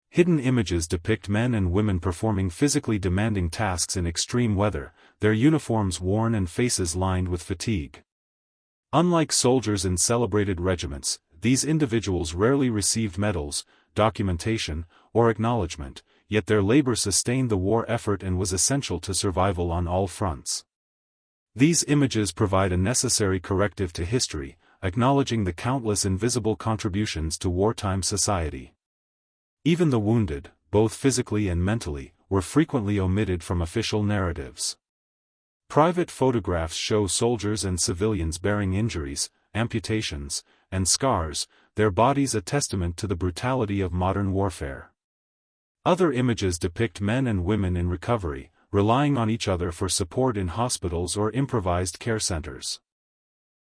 A: Hidden images depict men and women performing physically demanding tasks in extreme weather, their uniforms worn and faces lined with fatigue. Unlike soldiers in celebrated regiments, these individuals rarely received medals, documentation, or acknowledgement, yet their labor sustained the war effort and was essential to survival on all fronts. These images provide a necessary corrective to history, acknowledging the countless invisible contributions to wartime society. Even the wounded, both physically and mentally, were frequently omitted from official narratives. Private photographs show soldiers and civilians bearing injuries, amputations, and scars, their bodies a testament to the brutality of modern warfare. Other images depict men and women in recovery, relying on each other for support in hospitals or improvised care centers.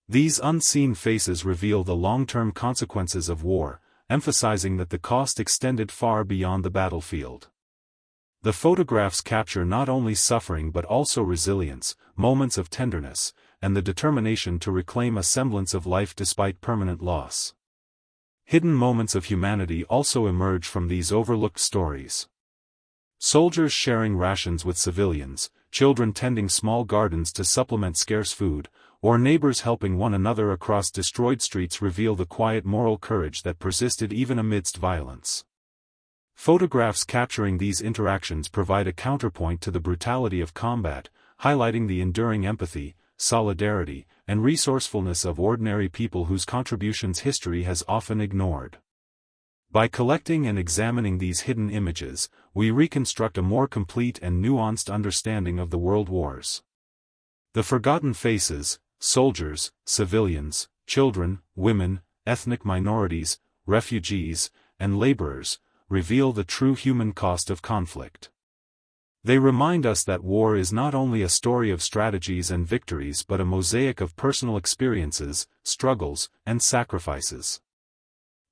A: These unseen faces reveal the long-term consequences of war, emphasizing that the cost extended far beyond the battlefield. The photographs capture not only suffering but also resilience, moments of tenderness, and the determination to reclaim a semblance of life despite permanent loss. Hidden moments of humanity also emerge from these overlooked stories. Soldiers sharing rations with civilians, children tending small gardens to supplement scarce food, or neighbors helping one another across destroyed streets reveal the quiet moral courage that persisted even amidst violence. Photographs capturing these interactions provide a counterpoint to the brutality of combat, highlighting the enduring empathy, solidarity, and resourcefulness of ordinary people whose contributions history has often ignored. By collecting and examining these hidden images, we reconstruct a more complete and nuanced understanding of the world wars. The forgotten faces, soldiers, civilians, children, women, ethnic minorities, refugees, and laborers, reveal the true human cost of conflict. They remind us that war is not only a story of strategies and victories but a mosaic of personal experiences, struggles, and sacrifices.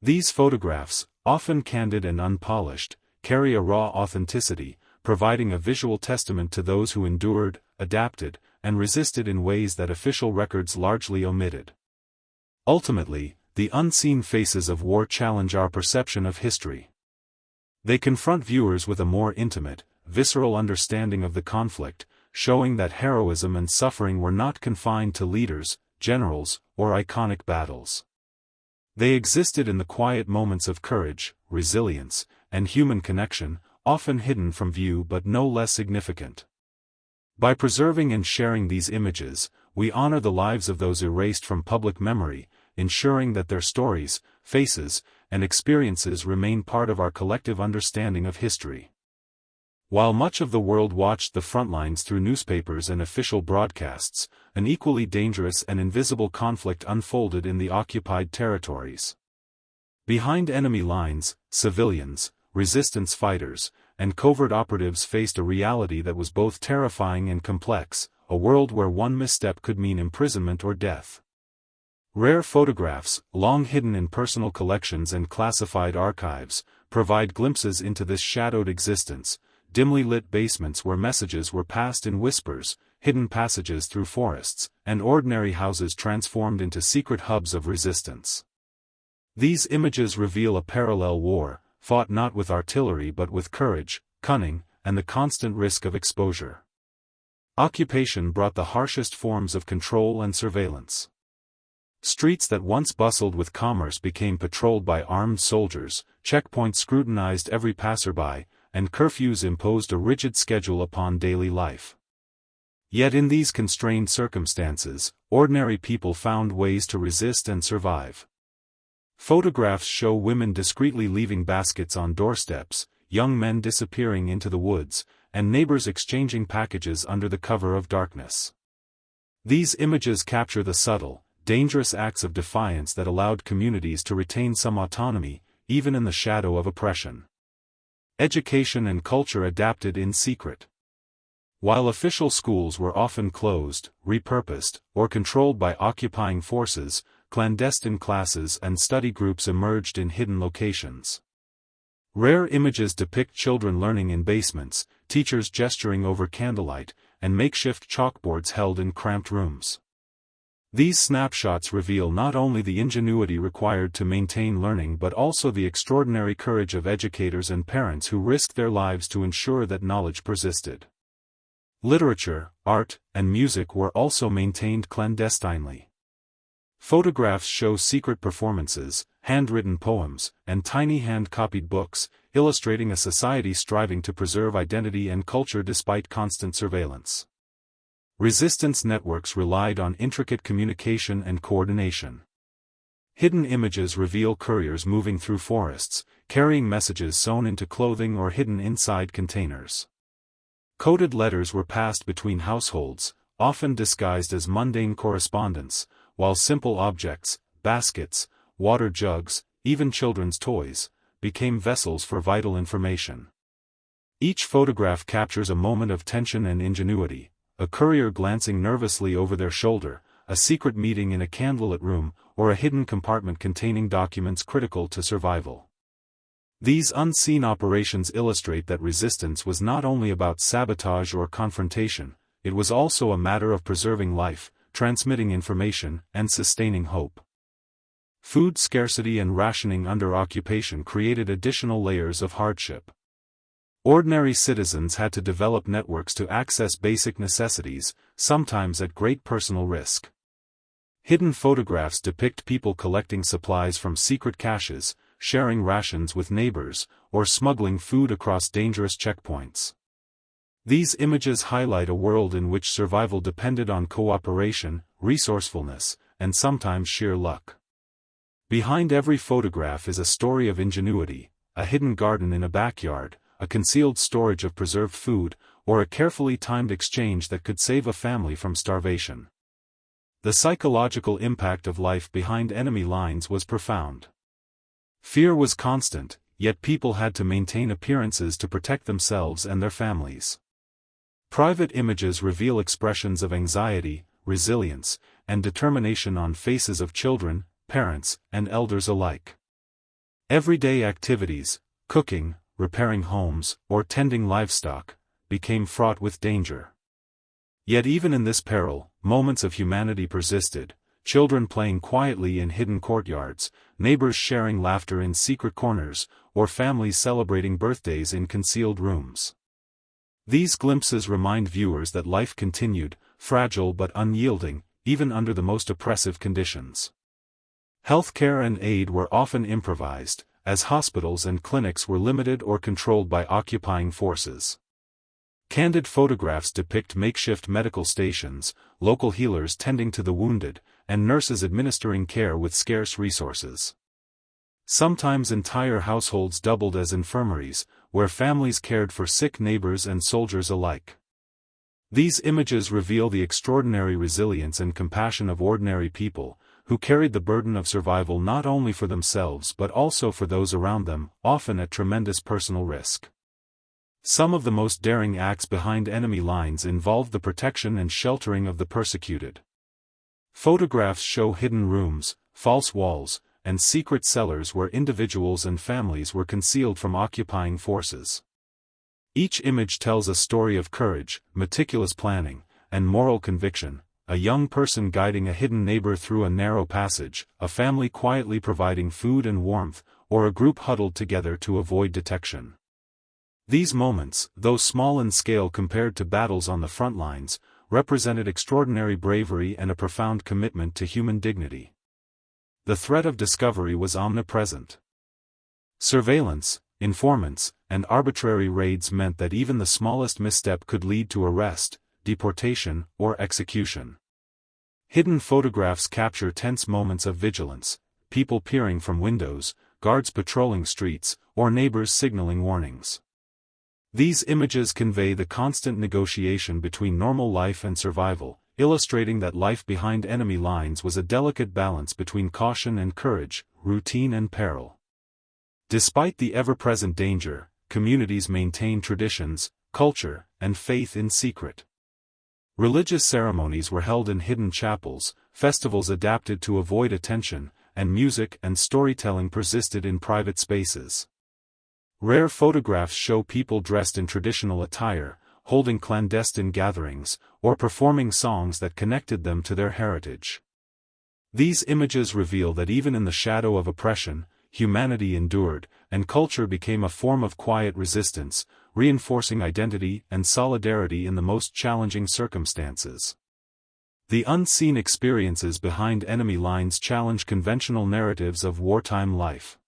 A: These photographs, often candid and unpolished, carry a raw authenticity, providing a visual testament to those who endured, adapted, and resisted in ways that official records largely omitted. Ultimately, the unseen faces of war challenge our perception of history. They confront viewers with a more intimate, visceral understanding of the conflict, showing that heroism and suffering were not confined to leaders, generals, or iconic battles. They existed in the quiet moments of courage, resilience, and human connection, often hidden from view but no less significant. By preserving and sharing these images, we honor the lives of those erased from public memory, ensuring that their stories, faces, and experiences remain part of our collective understanding of history. While much of the world watched the front lines through newspapers and official broadcasts, an equally dangerous and invisible conflict unfolded in the occupied territories. Behind enemy lines, civilians, resistance fighters, and covert operatives faced a reality that was both terrifying and complex, a world where one misstep could mean imprisonment or death. Rare photographs, long hidden in personal collections and classified archives, provide glimpses into this shadowed existence, dimly lit basements where messages were passed in whispers, hidden passages through forests, and ordinary houses transformed into secret hubs of resistance. These images reveal a parallel war, fought not with artillery but with courage, cunning, and the constant risk of exposure. Occupation brought the harshest forms of control and surveillance. Streets that once bustled with commerce became patrolled by armed soldiers, checkpoints scrutinized every passerby, and curfews imposed a rigid schedule upon daily life. Yet in these constrained circumstances, ordinary people found ways to resist and survive. Photographs show women discreetly leaving baskets on doorsteps, young men disappearing into the woods, and neighbors exchanging packages under the cover of darkness. These images capture the subtle, dangerous acts of defiance that allowed communities to retain some autonomy, even in the shadow of oppression. Education and culture adapted in secret. While official schools were often closed, repurposed, or controlled by occupying forces, clandestine classes and study groups emerged in hidden locations. Rare images depict children learning in basements, teachers gesturing over candlelight, and makeshift chalkboards held in cramped rooms. These snapshots reveal not only the ingenuity required to maintain learning but also the extraordinary courage of educators and parents who risked their lives to ensure that knowledge persisted. Literature, art, and music were also maintained clandestinely. Photographs show secret performances, handwritten poems, and tiny hand-copied books, illustrating a society striving to preserve identity and culture despite constant surveillance. Resistance networks relied on intricate communication and coordination. Hidden images reveal couriers moving through forests, carrying messages sewn into clothing or hidden inside containers. Coded letters were passed between households, often disguised as mundane correspondence, while simple objects, baskets, water jugs, even children's toys, became vessels for vital information. Each photograph captures a moment of tension and ingenuity, a courier glancing nervously over their shoulder, a secret meeting in a candlelit room, or a hidden compartment containing documents critical to survival. These unseen operations illustrate that resistance was not only about sabotage or confrontation, it was also a matter of preserving life, transmitting information, and sustaining hope. Food scarcity and rationing under occupation created additional layers of hardship. Ordinary citizens had to develop networks to access basic necessities, sometimes at great personal risk. Hidden photographs depict people collecting supplies from secret caches, sharing rations with neighbors, or smuggling food across dangerous checkpoints. These images highlight a world in which survival depended on cooperation, resourcefulness, and sometimes sheer luck. Behind every photograph is a story of ingenuity, a hidden garden in a backyard, a concealed storage of preserved food, or a carefully timed exchange that could save a family from starvation. The psychological impact of life behind enemy lines was profound. Fear was constant, yet people had to maintain appearances to protect themselves and their families. Private images reveal expressions of anxiety, resilience, and determination on faces of children, parents, and elders alike. Everyday activities, cooking, repairing homes, or tending livestock, became fraught with danger. Yet even in this peril, moments of humanity persisted, children playing quietly in hidden courtyards, neighbors sharing laughter in secret corners, or families celebrating birthdays in concealed rooms. These glimpses remind viewers that life continued, fragile but unyielding, even under the most oppressive conditions. Healthcare and aid were often improvised, as hospitals and clinics were limited or controlled by occupying forces. Candid photographs depict makeshift medical stations, local healers tending to the wounded, and nurses administering care with scarce resources. Sometimes entire households doubled as infirmaries, where families cared for sick neighbors and soldiers alike. These images reveal the extraordinary resilience and compassion of ordinary people, who carried the burden of survival not only for themselves but also for those around them, often at tremendous personal risk. Some of the most daring acts behind enemy lines involved the protection and sheltering of the persecuted. Photographs show hidden rooms, false walls, and secret cellars where individuals and families were concealed from occupying forces. Each image tells a story of courage, meticulous planning, and moral conviction: a young person guiding a hidden neighbor through a narrow passage, a family quietly providing food and warmth, or a group huddled together to avoid detection. These moments, though small in scale compared to battles on the front lines, represented extraordinary bravery and a profound commitment to human dignity. The threat of discovery was omnipresent. Surveillance, informants, and arbitrary raids meant that even the smallest misstep could lead to arrest, deportation, or execution. Hidden photographs capture tense moments of vigilance: people peering from windows, guards patrolling streets, or neighbors signaling warnings. These images convey the constant negotiation between normal life and survival, illustrating that life behind enemy lines was a delicate balance between caution and courage, routine and peril. Despite the ever-present danger, communities maintained traditions, culture, and faith in secret. Religious ceremonies were held in hidden chapels, festivals adapted to avoid attention, and music and storytelling persisted in private spaces. Rare photographs show people dressed in traditional attire, holding clandestine gatherings, or performing songs that connected them to their heritage. These images reveal that even in the shadow of oppression, humanity endured, and culture became a form of quiet resistance, reinforcing identity and solidarity in the most challenging circumstances. The unseen experiences behind enemy lines challenge conventional narratives of wartime life.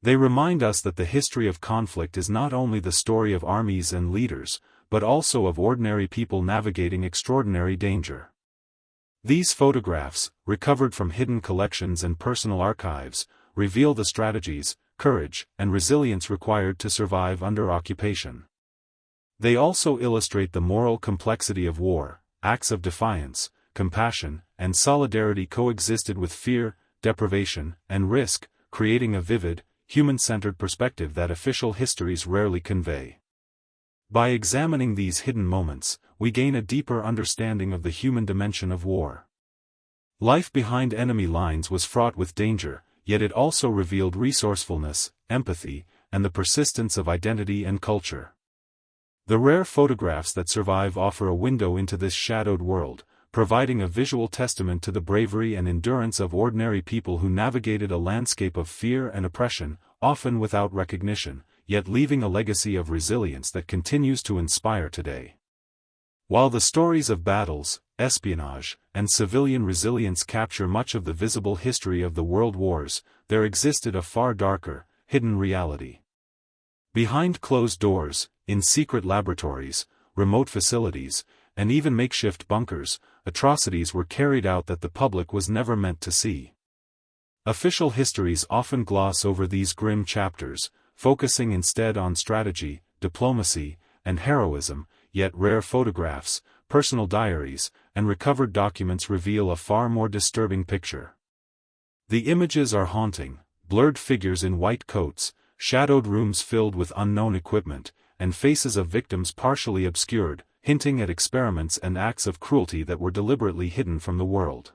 A: They remind us that the history of conflict is not only the story of armies and leaders, but also of ordinary people navigating extraordinary danger. These photographs, recovered from hidden collections and personal archives, reveal the strategies, courage, and resilience required to survive under occupation. They also illustrate the moral complexity of war: acts of defiance, compassion, and solidarity coexisted with fear, deprivation, and risk, creating a vivid, human-centered perspective that official histories rarely convey. By examining these hidden moments, we gain a deeper understanding of the human dimension of war. Life behind enemy lines was fraught with danger, yet it also revealed resourcefulness, empathy, and the persistence of identity and culture. The rare photographs that survive offer a window into this shadowed world, providing a visual testament to the bravery and endurance of ordinary people who navigated a landscape of fear and oppression, often without recognition, yet leaving a legacy of resilience that continues to inspire today. While the stories of battles, espionage, and civilian resilience capture much of the visible history of the world wars, there existed a far darker, hidden reality. Behind closed doors, in secret laboratories, remote facilities, and even makeshift bunkers, atrocities were carried out that the public was never meant to see. Official histories often gloss over these grim chapters, focusing instead on strategy, diplomacy, and heroism, yet rare photographs, personal diaries, and recovered documents reveal a far more disturbing picture. The images are haunting: blurred figures in white coats, shadowed rooms filled with unknown equipment, and faces of victims partially obscured, hinting at experiments and acts of cruelty that were deliberately hidden from the world.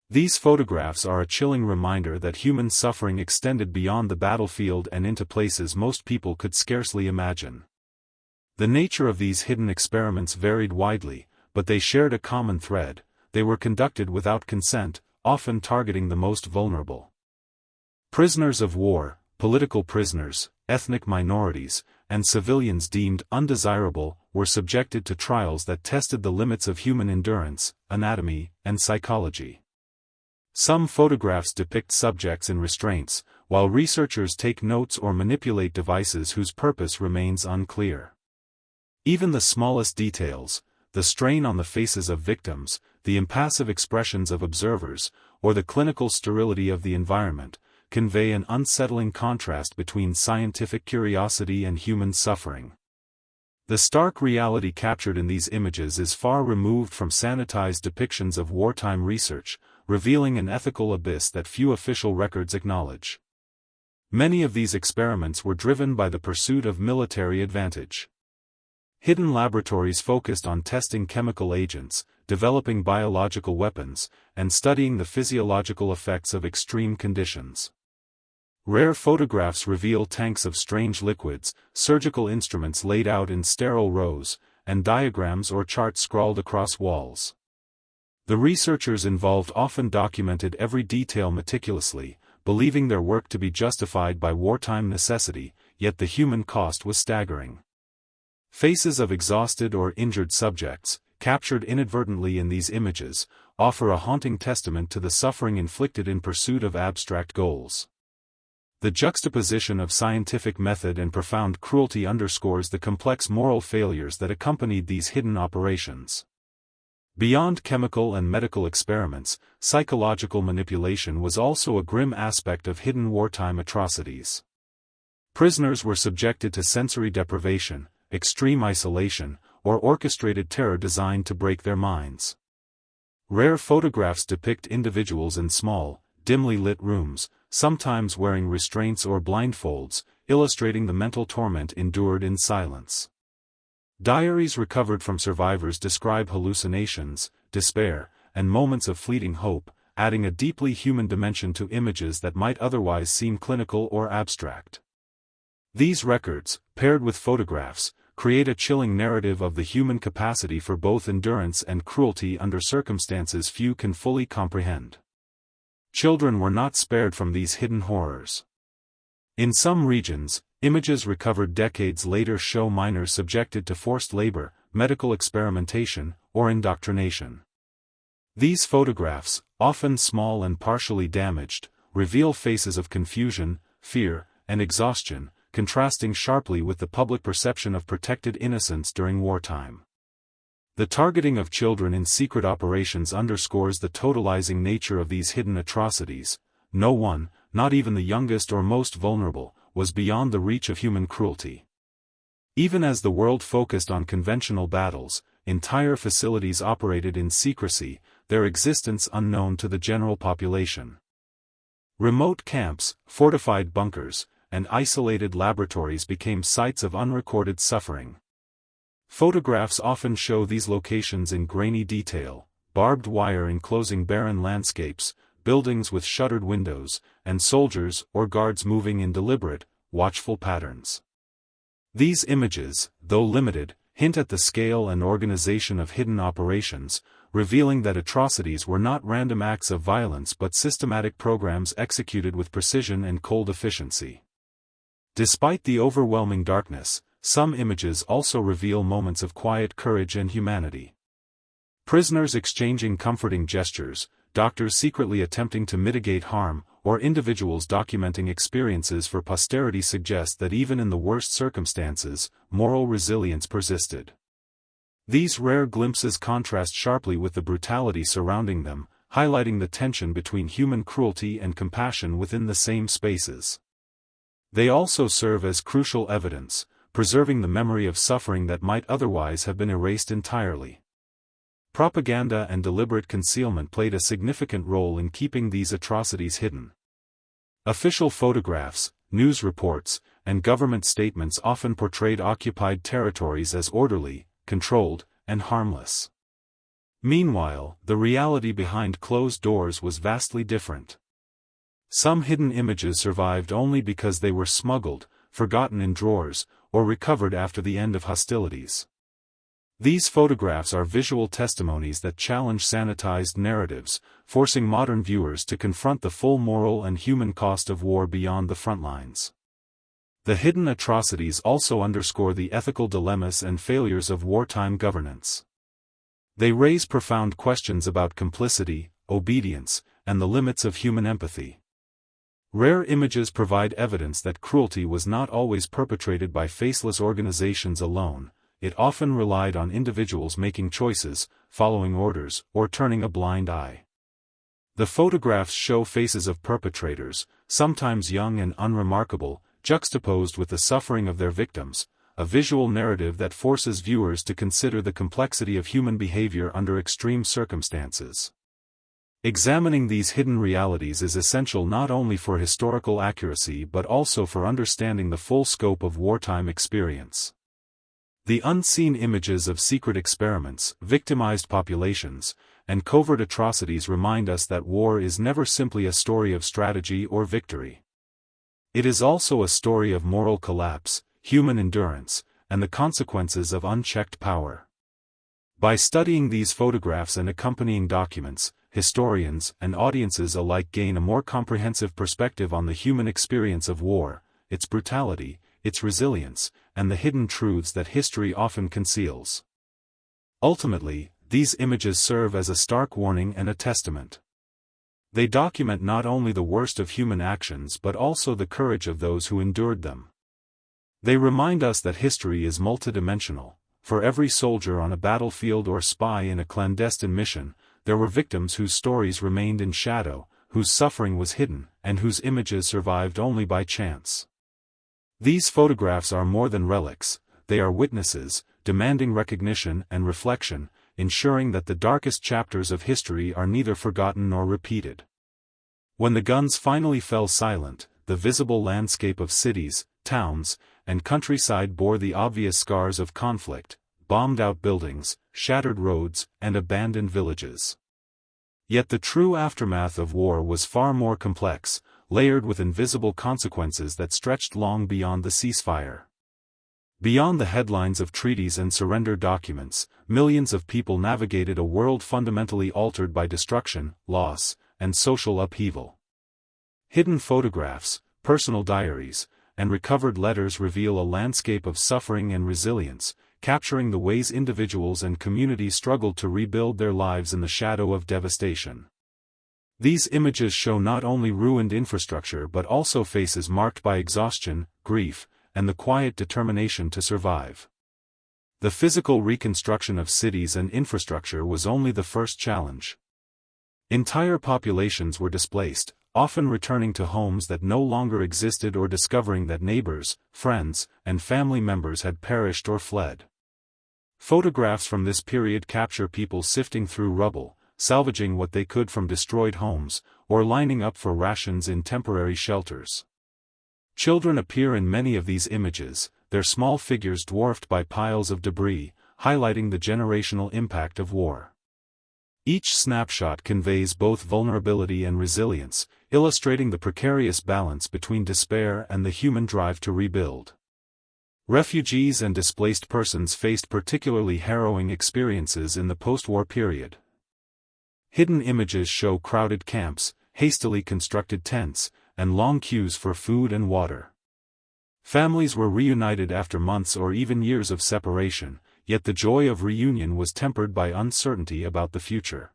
A: These photographs are a chilling reminder that human suffering extended beyond the battlefield and into places most people could scarcely imagine. The nature of these hidden experiments varied widely, but they shared a common thread: they were conducted without consent, often targeting the most vulnerable. Prisoners of war, political prisoners, ethnic minorities, and civilians deemed undesirable were subjected to trials that tested the limits of human endurance, anatomy, and psychology. Some photographs depict subjects in restraints, while researchers take notes or manipulate devices whose purpose remains unclear. Even the smallest details, the strain on the faces of victims, the impassive expressions of observers, or the clinical sterility of the environment, convey an unsettling contrast between scientific curiosity and human suffering. The stark reality captured in these images is far removed from sanitized depictions of wartime research, revealing an ethical abyss that few official records acknowledge. Many of these experiments were driven by the pursuit of military advantage. Hidden laboratories focused on testing chemical agents, developing biological weapons, and studying the physiological effects of extreme conditions. Rare photographs reveal tanks of strange liquids, surgical instruments laid out in sterile rows, and diagrams or charts scrawled across walls. The researchers involved often documented every detail meticulously, believing their work to be justified by wartime necessity, yet the human cost was staggering. Faces of exhausted or injured subjects, captured inadvertently in these images, offer a haunting testament to the suffering inflicted in pursuit of abstract goals. The juxtaposition of scientific method and profound cruelty underscores the complex moral failures that accompanied these hidden operations. Beyond chemical and medical experiments, psychological manipulation was also a grim aspect of hidden wartime atrocities. Prisoners were subjected to sensory deprivation, extreme isolation, or orchestrated terror designed to break their minds. Rare photographs depict individuals in small, dimly lit rooms, sometimes wearing restraints or blindfolds, illustrating the mental torment endured in silence. Diaries recovered from survivors describe hallucinations, despair, and moments of fleeting hope, adding a deeply human dimension to images that might otherwise seem clinical or abstract. These records, paired with photographs, create a chilling narrative of the human capacity for both endurance and cruelty under circumstances few can fully comprehend. Children were not spared from these hidden horrors. In some regions, images recovered decades later show minors subjected to forced labor, medical experimentation, or indoctrination. These photographs, often small and partially damaged, reveal faces of confusion, fear, and exhaustion, contrasting sharply with the public perception of protected innocence during wartime. The targeting of children in secret operations underscores the totalizing nature of these hidden atrocities. No one, not even the youngest or most vulnerable, was beyond the reach of human cruelty. Even as the world focused on conventional battles, entire facilities operated in secrecy, their existence unknown to the general population. Remote camps, fortified bunkers, and isolated laboratories became sites of unrecorded suffering. Photographs often show these locations in grainy detail, barbed wire enclosing barren landscapes, buildings with shuttered windows, and soldiers or guards moving in deliberate, watchful patterns. These images, though limited, hint at the scale and organization of hidden operations, revealing that atrocities were not random acts of violence but systematic programs executed with precision and cold efficiency. Despite the overwhelming darkness, some images also reveal moments of quiet courage and humanity. Prisoners exchanging comforting gestures, doctors secretly attempting to mitigate harm, or individuals documenting experiences for posterity suggest that even in the worst circumstances, moral resilience persisted. These rare glimpses contrast sharply with the brutality surrounding them, highlighting the tension between human cruelty and compassion within the same spaces. They also serve as crucial evidence, preserving the memory of suffering that might otherwise have been erased entirely. Propaganda and deliberate concealment played a significant role in keeping these atrocities hidden. Official photographs, news reports, and government statements often portrayed occupied territories as orderly, controlled, and harmless. Meanwhile, the reality behind closed doors was vastly different. Some hidden images survived only because they were smuggled, forgotten in drawers, or recovered after the end of hostilities. These photographs are visual testimonies that challenge sanitized narratives, forcing modern viewers to confront the full moral and human cost of war beyond the front lines. The hidden atrocities also underscore the ethical dilemmas and failures of wartime governance. They raise profound questions about complicity, obedience, and the limits of human empathy. Rare images provide evidence that cruelty was not always perpetrated by faceless organizations alone, it often relied on individuals making choices, following orders, or turning a blind eye. The photographs show faces of perpetrators, sometimes young and unremarkable, juxtaposed with the suffering of their victims, a visual narrative that forces viewers to consider the complexity of human behavior under extreme circumstances. Examining these hidden realities is essential not only for historical accuracy but also for understanding the full scope of wartime experience. The unseen images of secret experiments, victimized populations, and covert atrocities remind us that war is never simply a story of strategy or victory. It is also a story of moral collapse, human endurance, and the consequences of unchecked power. By studying these photographs and accompanying documents, historians and audiences alike gain a more comprehensive perspective on the human experience of war, its brutality, its resilience, and the hidden truths that history often conceals. Ultimately, these images serve as a stark warning and a testament. They document not only the worst of human actions but also the courage of those who endured them. They remind us that history is multidimensional. For every soldier on a battlefield or spy in a clandestine mission, there were victims whose stories remained in shadow, whose suffering was hidden, and whose images survived only by chance. These photographs are more than relics, they are witnesses, demanding recognition and reflection, ensuring that the darkest chapters of history are neither forgotten nor repeated. When the guns finally fell silent, the visible landscape of cities, towns, and countryside bore the obvious scars of conflict, bombed-out buildings, shattered roads, and abandoned villages. Yet the true aftermath of war was far more complex, layered with invisible consequences that stretched long beyond the ceasefire. Beyond the headlines of treaties and surrender documents, millions of people navigated a world fundamentally altered by destruction, loss, and social upheaval. Hidden photographs, personal diaries, and recovered letters reveal a landscape of suffering and resilience, capturing the ways individuals and communities struggled to rebuild their lives in the shadow of devastation. These images show not only ruined infrastructure but also faces marked by exhaustion, grief, and the quiet determination to survive. The physical reconstruction of cities and infrastructure was only the first challenge. Entire populations were displaced, often returning to homes that no longer existed or discovering that neighbors, friends, and family members had perished or fled. Photographs from this period capture people sifting through rubble, salvaging what they could from destroyed homes, or lining up for rations in temporary shelters. Children appear in many of these images, their small figures dwarfed by piles of debris, highlighting the generational impact of war. Each snapshot conveys both vulnerability and resilience, illustrating the precarious balance between despair and the human drive to rebuild. Refugees and displaced persons faced particularly harrowing experiences in the post-war period. Hidden images show crowded camps, hastily constructed tents, and long queues for food and water. Families were reunited after months or even years of separation, yet the joy of reunion was tempered by uncertainty about the future.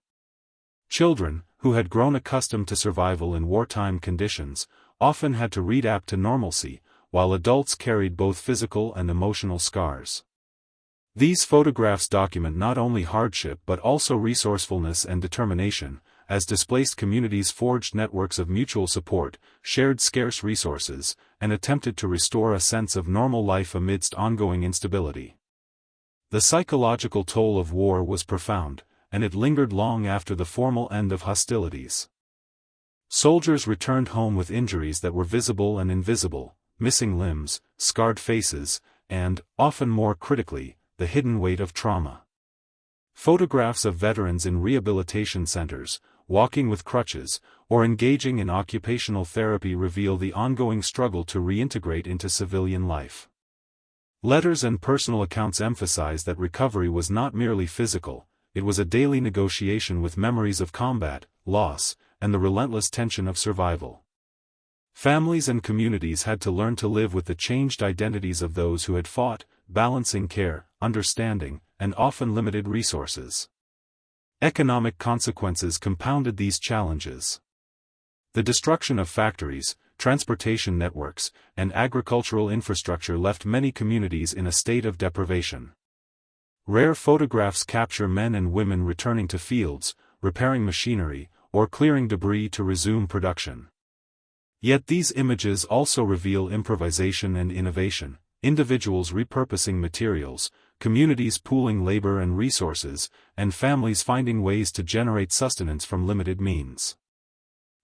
A: Children, who had grown accustomed to survival in wartime conditions, often had to readapt to normalcy, while adults carried both physical and emotional scars. These photographs document not only hardship but also resourcefulness and determination, as displaced communities forged networks of mutual support, shared scarce resources, and attempted to restore a sense of normal life amidst ongoing instability. The psychological toll of war was profound, and it lingered long after the formal end of hostilities. Soldiers returned home with injuries that were visible and invisible, missing limbs, scarred faces, and, often more critically, the hidden weight of trauma. Photographs of veterans in rehabilitation centers, walking with crutches, or engaging in occupational therapy reveal the ongoing struggle to reintegrate into civilian life. Letters and personal accounts emphasize that recovery was not merely physical, it was a daily negotiation with memories of combat, loss, and the relentless tension of survival. Families and communities had to learn to live with the changed identities of those who had fought, balancing care, understanding, and often limited resources. Economic consequences compounded these challenges. The destruction of factories, transportation networks, and agricultural infrastructure left many communities in a state of deprivation. Rare photographs capture men and women returning to fields, repairing machinery, or clearing debris to resume production. Yet these images also reveal improvisation and innovation, individuals repurposing materials, communities pooling labor and resources, and families finding ways to generate sustenance from limited means.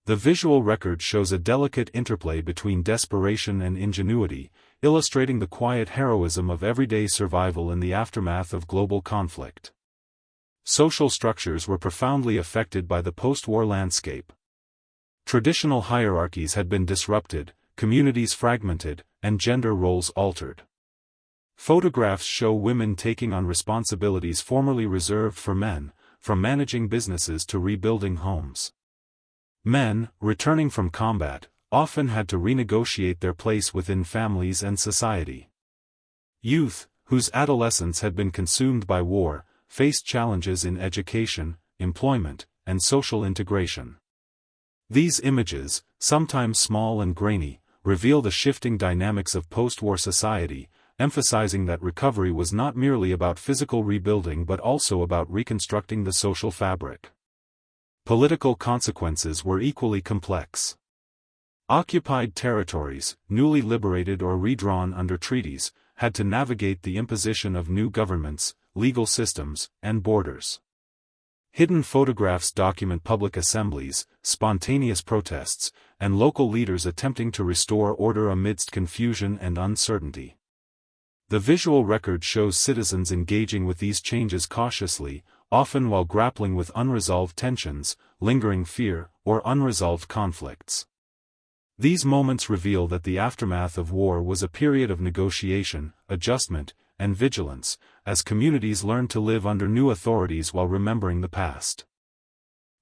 A: The visual record shows a delicate interplay between desperation and ingenuity, illustrating the quiet heroism of everyday survival in the aftermath of global conflict. Social structures were profoundly affected by the post-war landscape. Traditional hierarchies had been disrupted, communities fragmented, and gender roles altered. Photographs show women taking on responsibilities formerly reserved for men, from managing businesses to rebuilding homes. Men, returning from combat, often had to renegotiate their place within families and society. Youth, whose adolescence had been consumed by war, faced challenges in education, employment, and social integration. These images, sometimes small and grainy, reveal the shifting dynamics of post-war society, emphasizing that recovery was not merely about physical rebuilding but also about reconstructing the social fabric. Political consequences were equally complex. Occupied territories, newly liberated or redrawn under treaties, had to navigate the imposition of new governments, legal systems, and borders. Hidden photographs document public assemblies, spontaneous protests, and local leaders attempting to restore order amidst confusion and uncertainty. The visual record shows citizens engaging with these changes cautiously, often while grappling with unresolved tensions, lingering fear, or unresolved conflicts. These moments reveal that the aftermath of war was a period of negotiation, adjustment, and vigilance, as communities learned to live under new authorities while remembering the past.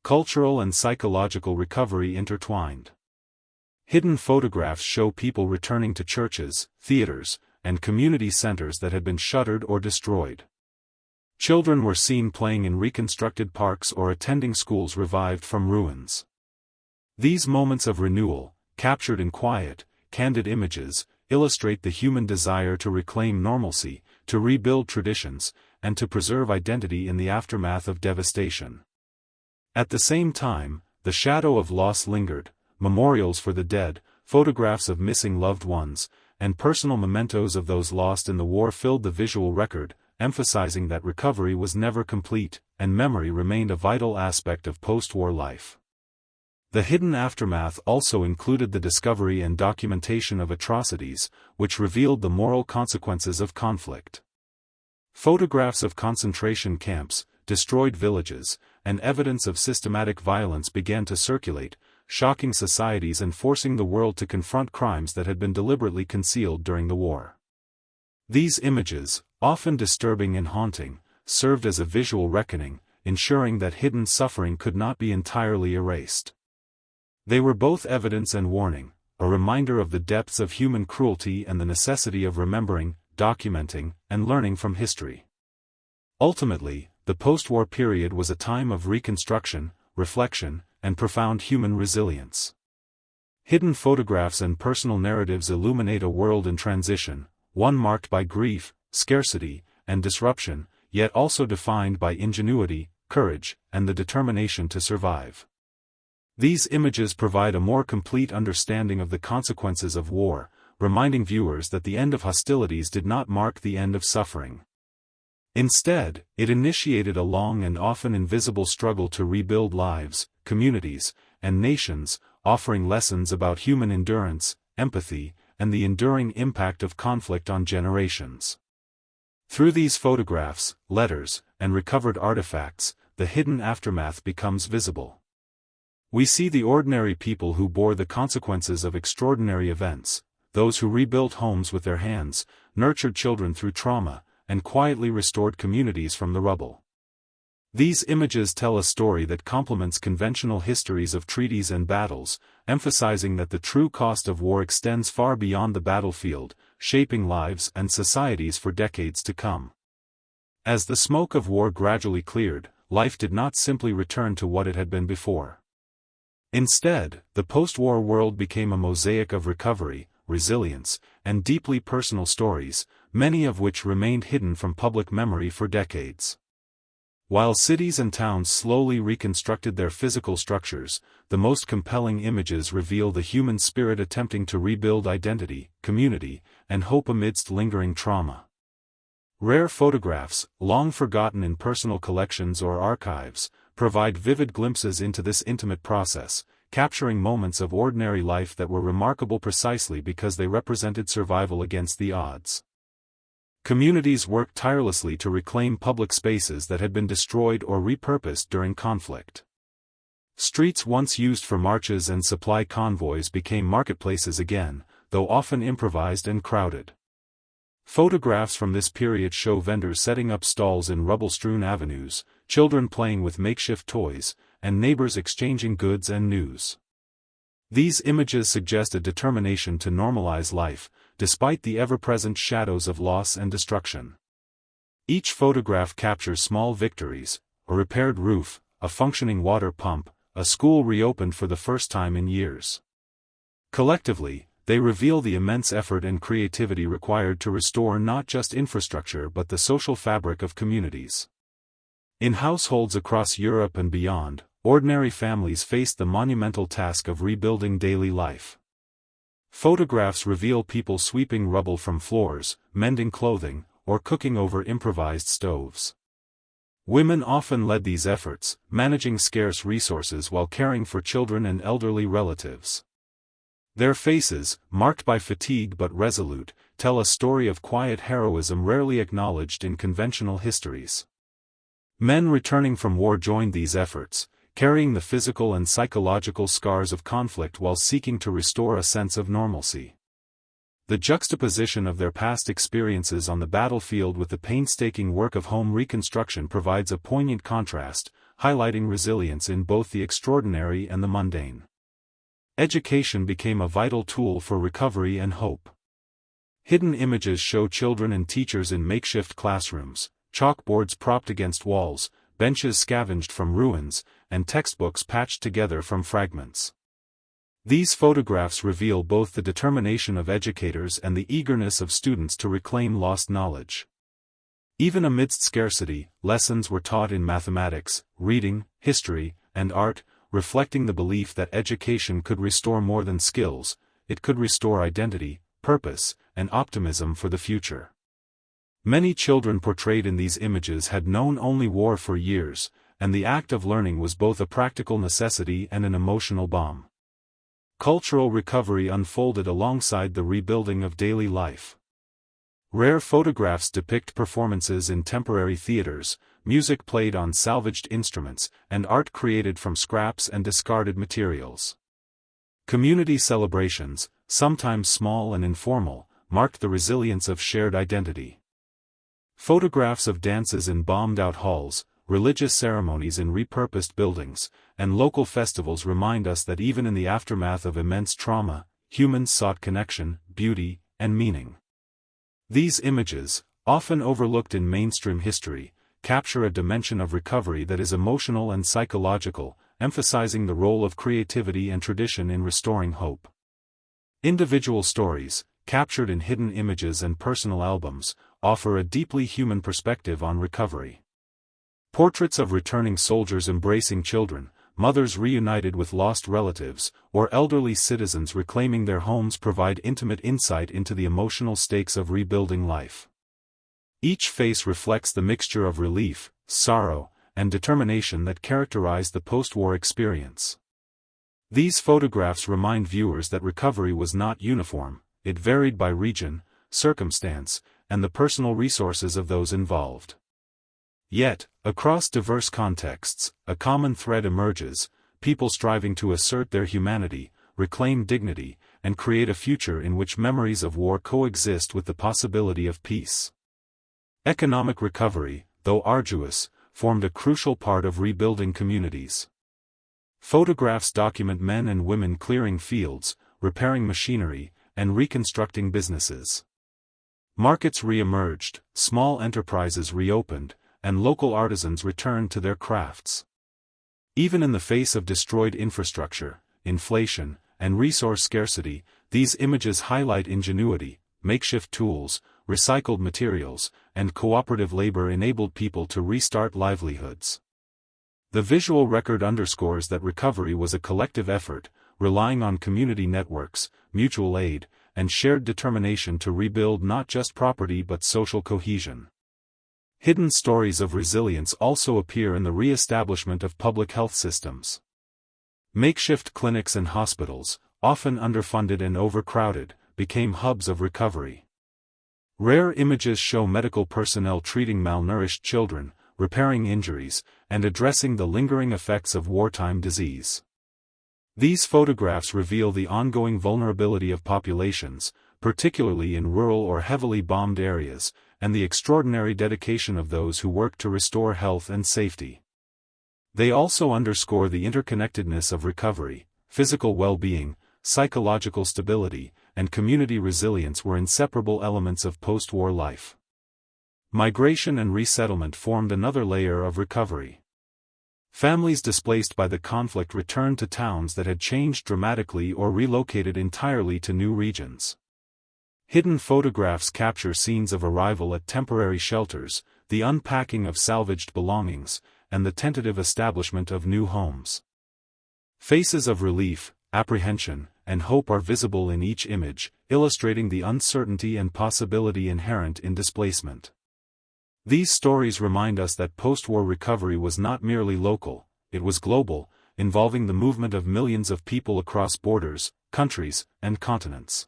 A: Cultural and psychological recovery intertwined. Hidden photographs show people returning to churches, theaters, and community centers that had been shuttered or destroyed. Children were seen playing in reconstructed parks or attending schools revived from ruins. These moments of renewal, captured in quiet, candid images, illustrate the human desire to reclaim normalcy, to rebuild traditions, and to preserve identity in the aftermath of devastation. At the same time, the shadow of loss lingered, memorials for the dead, photographs of missing loved ones, and personal mementos of those lost in the war filled the visual record, emphasizing that recovery was never complete, and memory remained a vital aspect of post-war life. The hidden aftermath also included the discovery and documentation of atrocities, which revealed the moral consequences of conflict. Photographs of concentration camps, destroyed villages, and evidence of systematic violence began to circulate, shocking societies and forcing the world to confront crimes that had been deliberately concealed during the war. These images, often disturbing and haunting, served as a visual reckoning, ensuring that hidden suffering could not be entirely erased. They were both evidence and warning, a reminder of the depths of human cruelty and the necessity of remembering, documenting, and learning from history. Ultimately, the post-war period was a time of reconstruction, reflection, and profound human resilience. Hidden photographs and personal narratives illuminate a world in transition, one marked by grief, scarcity, and disruption, yet also defined by ingenuity, courage, and the determination to survive. These images provide a more complete understanding of the consequences of war, reminding viewers that the end of hostilities did not mark the end of suffering. Instead, it initiated a long and often invisible struggle to rebuild lives, communities, and nations, offering lessons about human endurance, empathy, and the enduring impact of conflict on generations. Through these photographs, letters, and recovered artifacts, the hidden aftermath becomes visible. We see the ordinary people who bore the consequences of extraordinary events, those who rebuilt homes with their hands, nurtured children through trauma, and quietly restored communities from the rubble. These images tell a story that complements conventional histories of treaties and battles, emphasizing that the true cost of war extends far beyond the battlefield, shaping lives and societies for decades to come. As the smoke of war gradually cleared, life did not simply return to what it had been before. Instead, the post-war world became a mosaic of recovery, resilience, and deeply personal stories, many of which remained hidden from public memory for decades. While cities and towns slowly reconstructed their physical structures, the most compelling images reveal the human spirit attempting to rebuild identity, community, and hope amidst lingering trauma. Rare photographs, long forgotten in personal collections or archives, provide vivid glimpses into this intimate process, capturing moments of ordinary life that were remarkable precisely because they represented survival against the odds. Communities worked tirelessly to reclaim public spaces that had been destroyed or repurposed during conflict. Streets once used for marches and supply convoys became marketplaces again, though often improvised and crowded. Photographs from this period show vendors setting up stalls in rubble-strewn avenues, children playing with makeshift toys, and neighbors exchanging goods and news. These images suggest a determination to normalize life, despite the ever-present shadows of loss and destruction. Each photograph captures small victories: a repaired roof, a functioning water pump, a school reopened for the first time in years. Collectively, they reveal the immense effort and creativity required to restore not just infrastructure but the social fabric of communities. In households across Europe and beyond, ordinary families faced the monumental task of rebuilding daily life. Photographs reveal people sweeping rubble from floors, mending clothing, or cooking over improvised stoves. Women often led these efforts, managing scarce resources while caring for children and elderly relatives. Their faces, marked by fatigue but resolute, tell a story of quiet heroism rarely acknowledged in conventional histories. Men returning from war joined these efforts, carrying the physical and psychological scars of conflict while seeking to restore a sense of normalcy. The juxtaposition of their past experiences on the battlefield with the painstaking work of home reconstruction provides a poignant contrast, highlighting resilience in both the extraordinary and the mundane. Education became a vital tool for recovery and hope. Hidden images show children and teachers in makeshift classrooms, chalkboards propped against walls, benches scavenged from ruins, and textbooks patched together from fragments. These photographs reveal both the determination of educators and the eagerness of students to reclaim lost knowledge. Even amidst scarcity, lessons were taught in mathematics, reading, history, and art, reflecting the belief that education could restore more than skills, it could restore identity, purpose, and optimism for the future. Many children portrayed in these images had known only war for years, and the act of learning was both a practical necessity and an emotional balm. Cultural recovery unfolded alongside the rebuilding of daily life. Rare photographs depict performances in temporary theaters, music played on salvaged instruments, and art created from scraps and discarded materials. Community celebrations, sometimes small and informal, marked the resilience of shared identity. Photographs of dances in bombed-out halls, religious ceremonies in repurposed buildings, and local festivals remind us that even in the aftermath of immense trauma, humans sought connection, beauty, and meaning. These images, often overlooked in mainstream history, capture a dimension of recovery that is emotional and psychological, emphasizing the role of creativity and tradition in restoring hope. Individual stories, captured in hidden images and personal albums, offer a deeply human perspective on recovery. Portraits of returning soldiers embracing children, mothers reunited with lost relatives, or elderly citizens reclaiming their homes provide intimate insight into the emotional stakes of rebuilding life. Each face reflects the mixture of relief, sorrow, and determination that characterized the post-war experience. These photographs remind viewers that recovery was not uniform, it varied by region, circumstance, and the personal resources of those involved. Yet, across diverse contexts, a common thread emerges: people striving to assert their humanity, reclaim dignity, and create a future in which memories of war coexist with the possibility of peace. Economic recovery, though arduous, formed a crucial part of rebuilding communities. Photographs document men and women clearing fields, repairing machinery, and reconstructing businesses. Markets re-emerged, small enterprises reopened, and local artisans returned to their crafts. Even in the face of destroyed infrastructure, inflation, and resource scarcity, these images highlight ingenuity, makeshift tools, recycled materials, and cooperative labor enabled people to restart livelihoods. The visual record underscores that recovery was a collective effort, relying on community networks, mutual aid, and shared determination to rebuild not just property but social cohesion. Hidden stories of resilience also appear in the re-establishment of public health systems. Makeshift clinics and hospitals, often underfunded and overcrowded, became hubs of recovery. Rare images show medical personnel treating malnourished children, repairing injuries, and addressing the lingering effects of wartime disease. These photographs reveal the ongoing vulnerability of populations, particularly in rural or heavily bombed areas, and the extraordinary dedication of those who work to restore health and safety. They also underscore the interconnectedness of recovery. Physical well-being, psychological stability, and community resilience were inseparable elements of post-war life. Migration and resettlement formed another layer of recovery. Families displaced by the conflict returned to towns that had changed dramatically or relocated entirely to new regions. Hidden photographs capture scenes of arrival at temporary shelters, the unpacking of salvaged belongings, and the tentative establishment of new homes. Faces of relief, apprehension, and hope are visible in each image, illustrating the uncertainty and possibility inherent in displacement. These stories remind us that post-war recovery was not merely local, it was global, involving the movement of millions of people across borders, countries, and continents.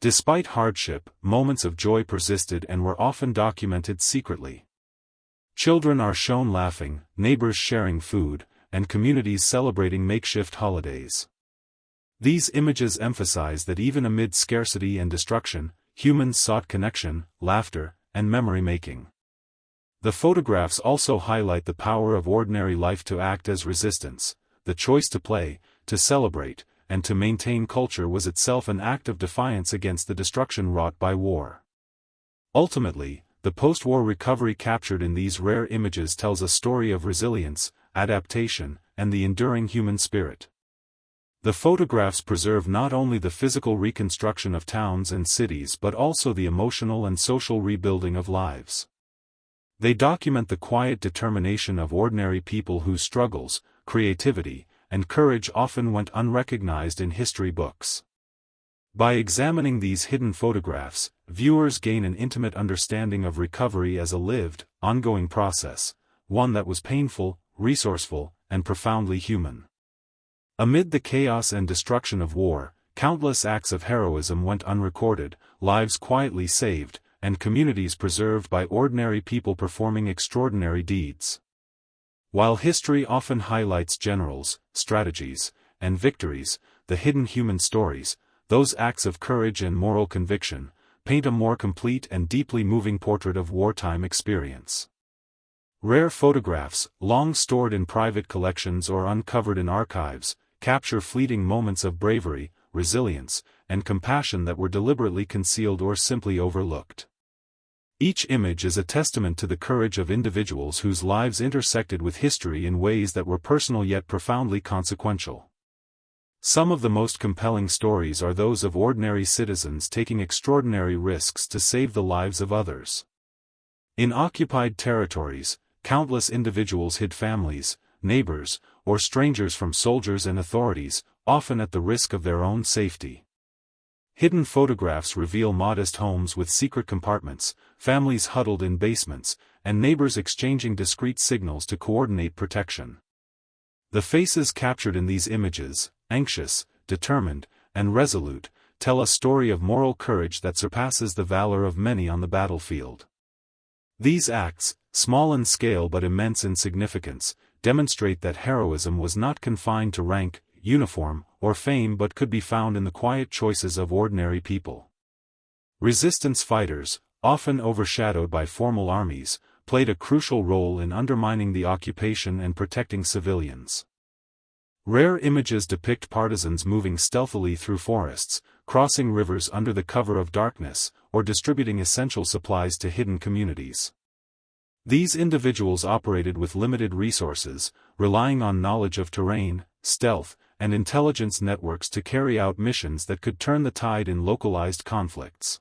A: Despite hardship, moments of joy persisted and were often documented secretly. Children are shown laughing, neighbors sharing food, and communities celebrating makeshift holidays. These images emphasize that even amid scarcity and destruction, humans sought connection, laughter, and memory-making. The photographs also highlight the power of ordinary life to act as resistance. The choice to play, to celebrate, and to maintain culture was itself an act of defiance against the destruction wrought by war. Ultimately, the post-war recovery captured in these rare images tells a story of resilience, adaptation, and the enduring human spirit. The photographs preserve not only the physical reconstruction of towns and cities but also the emotional and social rebuilding of lives. They document the quiet determination of ordinary people whose struggles, creativity, and courage often went unrecognized in history books. By examining these hidden photographs, viewers gain an intimate understanding of recovery as a lived, ongoing process, one that was painful, resourceful, and profoundly human. Amid the chaos and destruction of war, countless acts of heroism went unrecorded, lives quietly saved, and communities preserved by ordinary people performing extraordinary deeds. While history often highlights generals, strategies, and victories, the hidden human stories, those acts of courage and moral conviction, paint a more complete and deeply moving portrait of wartime experience. Rare photographs, long stored in private collections or uncovered in archives, capture fleeting moments of bravery, resilience, and compassion that were deliberately concealed or simply overlooked. Each image is a testament to the courage of individuals whose lives intersected with history in ways that were personal yet profoundly consequential. Some of the most compelling stories are those of ordinary citizens taking extraordinary risks to save the lives of others. In occupied territories, countless individuals hid families, neighbors, or strangers from soldiers and authorities, often at the risk of their own safety. Hidden photographs reveal modest homes with secret compartments, families huddled in basements, and neighbors exchanging discreet signals to coordinate protection. The faces captured in these images, anxious, determined, and resolute, tell a story of moral courage that surpasses the valor of many on the battlefield. These acts, small in scale but immense in significance, demonstrate that heroism was not confined to rank, uniform, or fame but could be found in the quiet choices of ordinary people. Resistance fighters, often overshadowed by formal armies, played a crucial role in undermining the occupation and protecting civilians. Rare images depict partisans moving stealthily through forests, crossing rivers under the cover of darkness, or distributing essential supplies to hidden communities. These individuals operated with limited resources, relying on knowledge of terrain, stealth, and intelligence networks to carry out missions that could turn the tide in localized conflicts.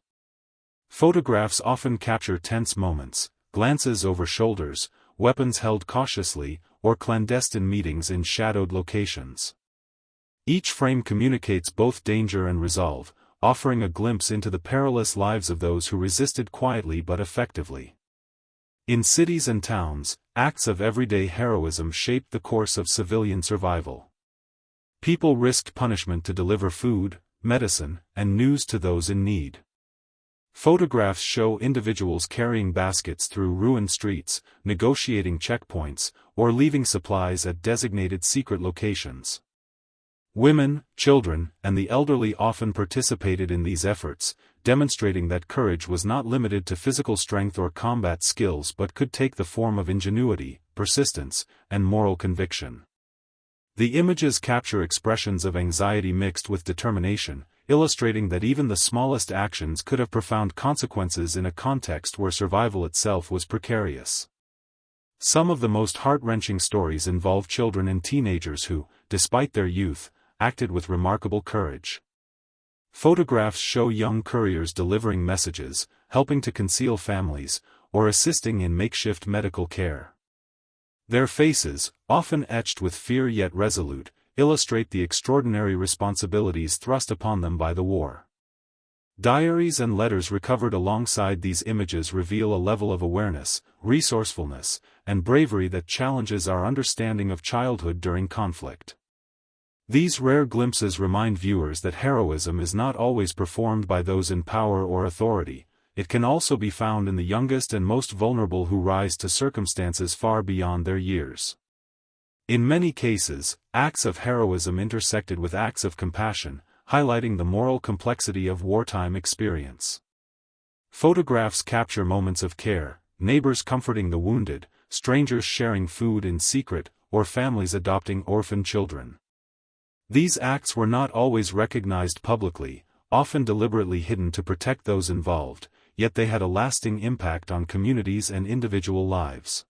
A: Photographs often capture tense moments, glances over shoulders, weapons held cautiously, or clandestine meetings in shadowed locations. Each frame communicates both danger and resolve, offering a glimpse into the perilous lives of those who resisted quietly but effectively. In cities and towns, acts of everyday heroism shaped the course of civilian survival. People risked punishment to deliver food, medicine, and news to those in need. Photographs show individuals carrying baskets through ruined streets, negotiating checkpoints, or leaving supplies at designated secret locations. Women, children, and the elderly often participated in these efforts, demonstrating that courage was not limited to physical strength or combat skills but could take the form of ingenuity, persistence, and moral conviction. The images capture expressions of anxiety mixed with determination, illustrating that even the smallest actions could have profound consequences in a context where survival itself was precarious. Some of the most heart-wrenching stories involve children and teenagers who, despite their youth, acted with remarkable courage. Photographs show young couriers delivering messages, helping to conceal families, or assisting in makeshift medical care. Their faces, often etched with fear yet resolute, illustrate the extraordinary responsibilities thrust upon them by the war. Diaries and letters recovered alongside these images reveal a level of awareness, resourcefulness, and bravery that challenges our understanding of childhood during conflict. These rare glimpses remind viewers that heroism is not always performed by those in power or authority. It can also be found in the youngest and most vulnerable who rise to circumstances far beyond their years. In many cases, acts of heroism intersected with acts of compassion, highlighting the moral complexity of wartime experience. Photographs capture moments of care, neighbors comforting the wounded, strangers sharing food in secret, or families adopting orphan children. These acts were not always recognized publicly, often deliberately hidden to protect those involved, yet they had a lasting impact on communities and individual lives.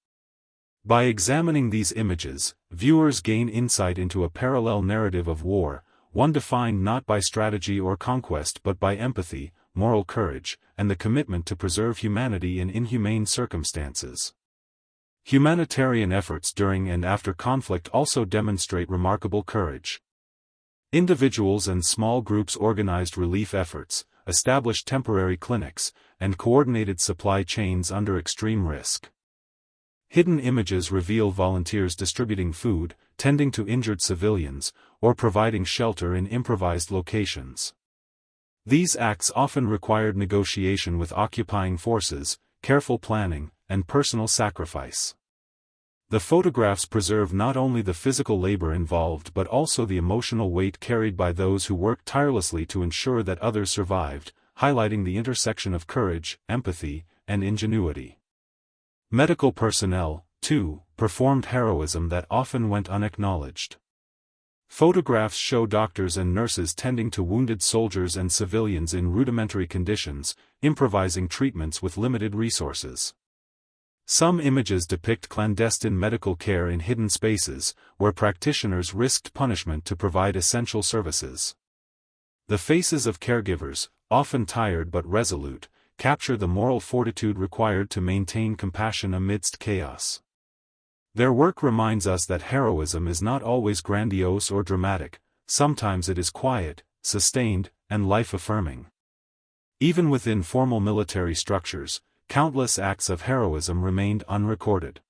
A: By examining these images, viewers gain insight into a parallel narrative of war, one defined not by strategy or conquest but by empathy, moral courage, and the commitment to preserve humanity in inhumane circumstances. Humanitarian efforts during and after conflict also demonstrate remarkable courage. Individuals and small groups organized relief efforts, established temporary clinics, and coordinated supply chains under extreme risk. Hidden images reveal volunteers distributing food, tending to injured civilians, or providing shelter in improvised locations. These acts often required negotiation with occupying forces, careful planning, and personal sacrifice. The photographs preserve not only the physical labor involved but also the emotional weight carried by those who worked tirelessly to ensure that others survived, highlighting the intersection of courage, empathy, and ingenuity. Medical personnel, too, performed heroism that often went unacknowledged. Photographs show doctors and nurses tending to wounded soldiers and civilians in rudimentary conditions, improvising treatments with limited resources. Some images depict clandestine medical care in hidden spaces, where practitioners risked punishment to provide essential services. The faces of caregivers, often tired but resolute, capture the moral fortitude required to maintain compassion amidst chaos. Their work reminds us that heroism is not always grandiose or dramatic, sometimes it is quiet, sustained, and life-affirming. Even within formal military structures, countless acts of heroism remained unrecorded.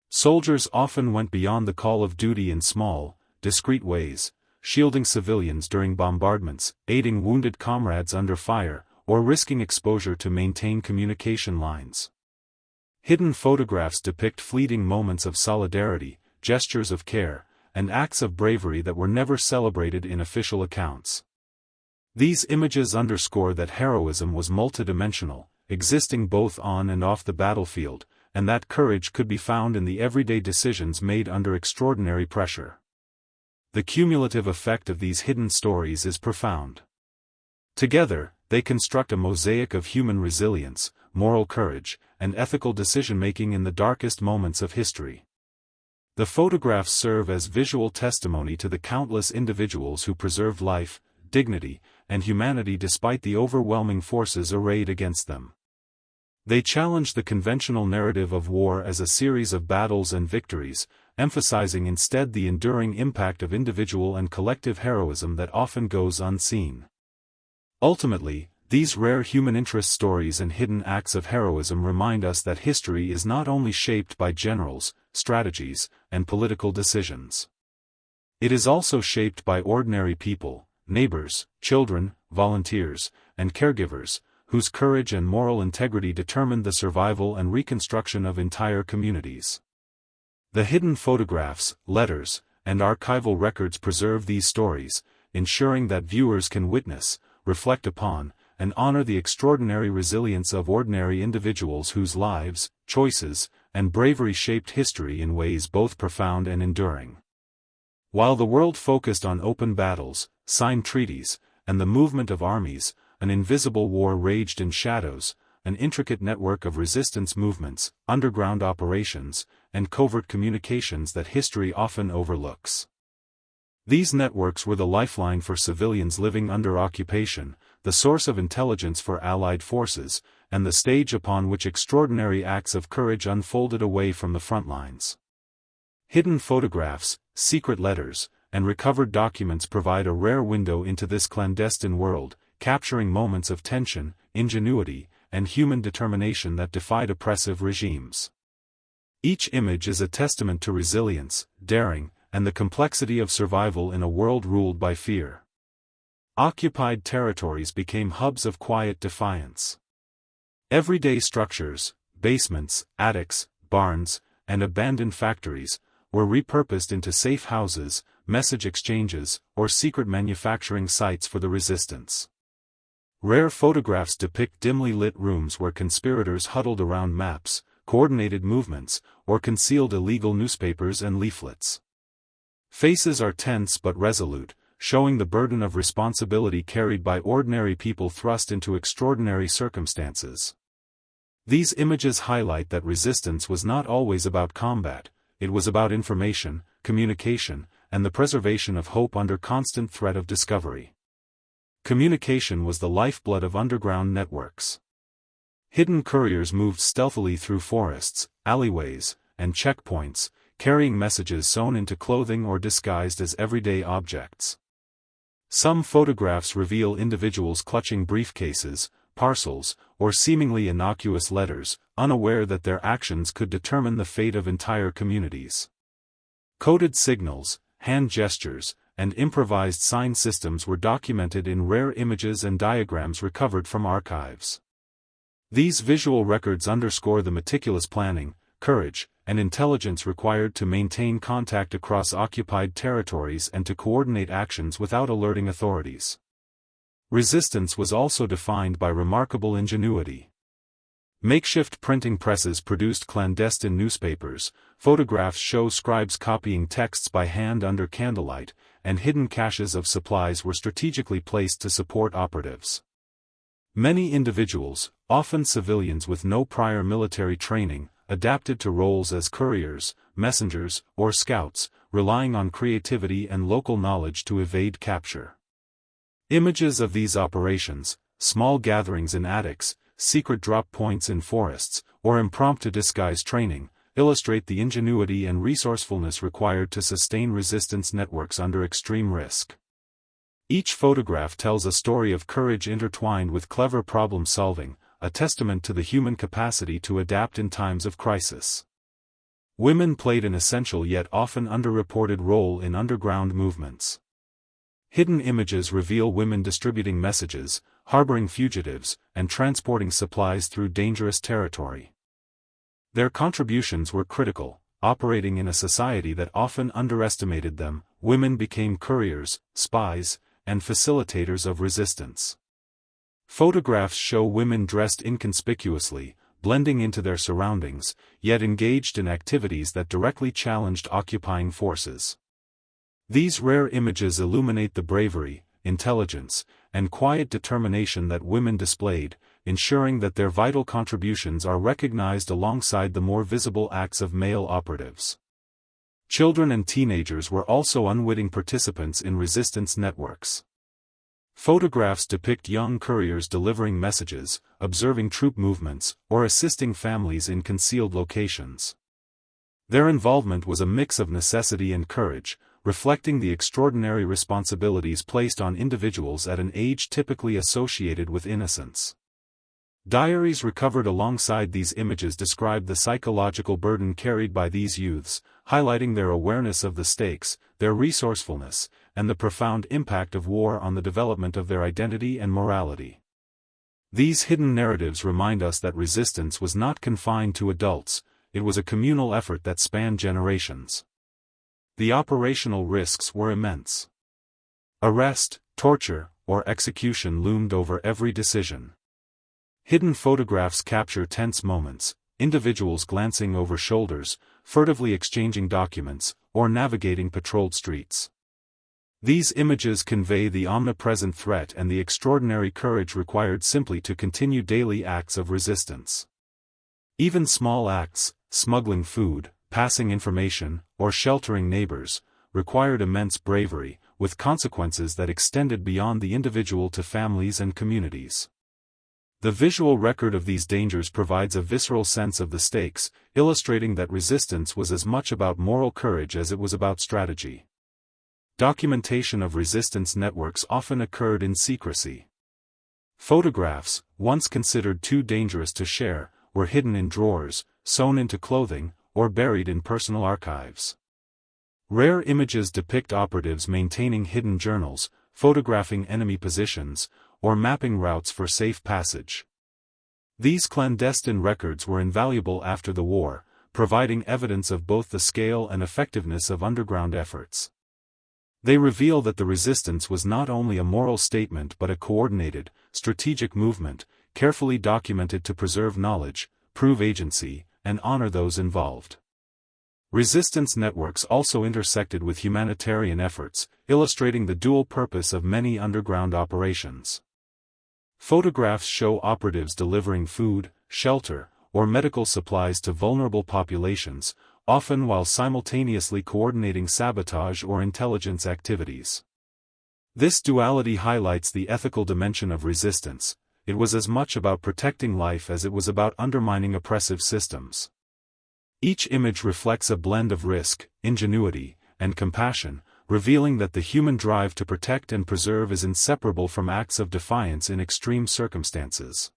A: Soldiers often went beyond the call of duty in small, discreet ways, shielding civilians during bombardments, aiding wounded comrades under fire, or risking exposure to maintain communication lines. Hidden photographs depict fleeting moments of solidarity, gestures of care, and acts of bravery that were never celebrated in official accounts. These images underscore that heroism was multidimensional, existing both on and off the battlefield, and that courage could be found in the everyday decisions made under extraordinary pressure. The cumulative effect of these hidden stories is profound. Together, they construct a mosaic of human resilience, moral courage, and ethical decision-making in the darkest moments of history. The photographs serve as visual testimony to the countless individuals who preserved life, dignity, and humanity despite the overwhelming forces arrayed against them. They challenged the conventional narrative of war as a series of battles and victories, emphasizing instead the enduring impact of individual and collective heroism that often goes unseen. Ultimately, these rare human interest stories and hidden acts of heroism remind us that history is not only shaped by generals, strategies, and political decisions. It is also shaped by ordinary people, neighbors, children, volunteers, and caregivers, whose courage and moral integrity determined the survival and reconstruction of entire communities. The hidden photographs, letters, and archival records preserve these stories, ensuring that viewers can witness, reflect upon, and honor the extraordinary resilience of ordinary individuals whose lives, choices, and bravery shaped history in ways both profound and enduring. While the world focused on open battles, signed treaties, and the movement of armies, an invisible war raged in shadows, an intricate network of resistance movements, underground operations, and covert communications that history often overlooks. These networks were the lifeline for civilians living under occupation, the source of intelligence for Allied forces, and the stage upon which extraordinary acts of courage unfolded away from the front lines. Hidden photographs, secret letters, and recovered documents provide a rare window into this clandestine world, capturing moments of tension, ingenuity, and human determination that defied oppressive regimes. Each image is a testament to resilience, daring, and the complexity of survival in a world ruled by fear. Occupied territories became hubs of quiet defiance. Everyday structures, basements, attics, barns, and abandoned factories, were repurposed into safe houses, message exchanges, or secret manufacturing sites for the resistance. Rare photographs depict dimly lit rooms where conspirators huddled around maps, coordinated movements, or concealed illegal newspapers and leaflets. Faces are tense but resolute, showing the burden of responsibility carried by ordinary people thrust into extraordinary circumstances. These images highlight that resistance was not always about combat, it was about information, communication, and the preservation of hope under constant threat of discovery. Communication was the lifeblood of underground networks. Hidden couriers moved stealthily through forests, alleyways, and checkpoints, carrying messages sewn into clothing or disguised as everyday objects. Some photographs reveal individuals clutching briefcases, parcels, or seemingly innocuous letters, unaware that their actions could determine the fate of entire communities. Coded signals, hand gestures, and improvised sign systems were documented in rare images and diagrams recovered from archives. These visual records underscore the meticulous planning, courage, and intelligence required to maintain contact across occupied territories and to coordinate actions without alerting authorities. Resistance was also defined by remarkable ingenuity. Makeshift printing presses produced clandestine newspapers, photographs show scribes copying texts by hand under candlelight, and hidden caches of supplies were strategically placed to support operatives. Many individuals, often civilians with no prior military training, adapted to roles as couriers, messengers, or scouts, relying on creativity and local knowledge to evade capture. Images of these operations, small gatherings in attics, secret drop points in forests, or impromptu disguise training, illustrate the ingenuity and resourcefulness required to sustain resistance networks under extreme risk. Each photograph tells a story of courage intertwined with clever problem-solving, a testament to the human capacity to adapt in times of crisis. Women played an essential yet often underreported role in underground movements. Hidden images reveal women distributing messages, harboring fugitives, and transporting supplies through dangerous territory. Their contributions were critical. Operating in a society that often underestimated them, women became couriers, spies, and facilitators of resistance. Photographs show women dressed inconspicuously, blending into their surroundings, yet engaged in activities that directly challenged occupying forces. These rare images illuminate the bravery, intelligence, and quiet determination that women displayed, ensuring that their vital contributions are recognized alongside the more visible acts of male operatives. Children and teenagers were also unwitting participants in resistance networks. Photographs depict young couriers delivering messages, observing troop movements, or assisting families in concealed locations. Their involvement was a mix of necessity and courage, reflecting the extraordinary responsibilities placed on individuals at an age typically associated with innocence. Diaries recovered alongside these images describe the psychological burden carried by these youths, highlighting their awareness of the stakes, their resourcefulness, and the profound impact of war on the development of their identity and morality. These hidden narratives remind us that resistance was not confined to adults, it was a communal effort that spanned generations. The operational risks were immense. Arrest, torture, or execution loomed over every decision. Hidden photographs capture tense moments, individuals glancing over shoulders, furtively exchanging documents, or navigating patrolled streets. These images convey the omnipresent threat and the extraordinary courage required simply to continue daily acts of resistance. Even small acts, smuggling food, passing information, or sheltering neighbors, required immense bravery, with consequences that extended beyond the individual to families and communities. The visual record of these dangers provides a visceral sense of the stakes, illustrating that resistance was as much about moral courage as it was about strategy. Documentation of resistance networks often occurred in secrecy. Photographs, once considered too dangerous to share, were hidden in drawers, sewn into clothing, or buried in personal archives. Rare images depict operatives maintaining hidden journals, photographing enemy positions, or mapping routes for safe passage. These clandestine records were invaluable after the war, providing evidence of both the scale and effectiveness of underground efforts. They reveal that the resistance was not only a moral statement but a coordinated, strategic movement, carefully documented to preserve knowledge, prove agency, and honor those involved. Resistance networks also intersected with humanitarian efforts, illustrating the dual purpose of many underground operations. Photographs show operatives delivering food, shelter, or medical supplies to vulnerable populations, often while simultaneously coordinating sabotage or intelligence activities. This duality highlights the ethical dimension of resistance. It was as much about protecting life as it was about undermining oppressive systems. Each image reflects a blend of risk, ingenuity, and compassion, revealing that the human drive to protect and preserve is inseparable from acts of defiance in extreme circumstances.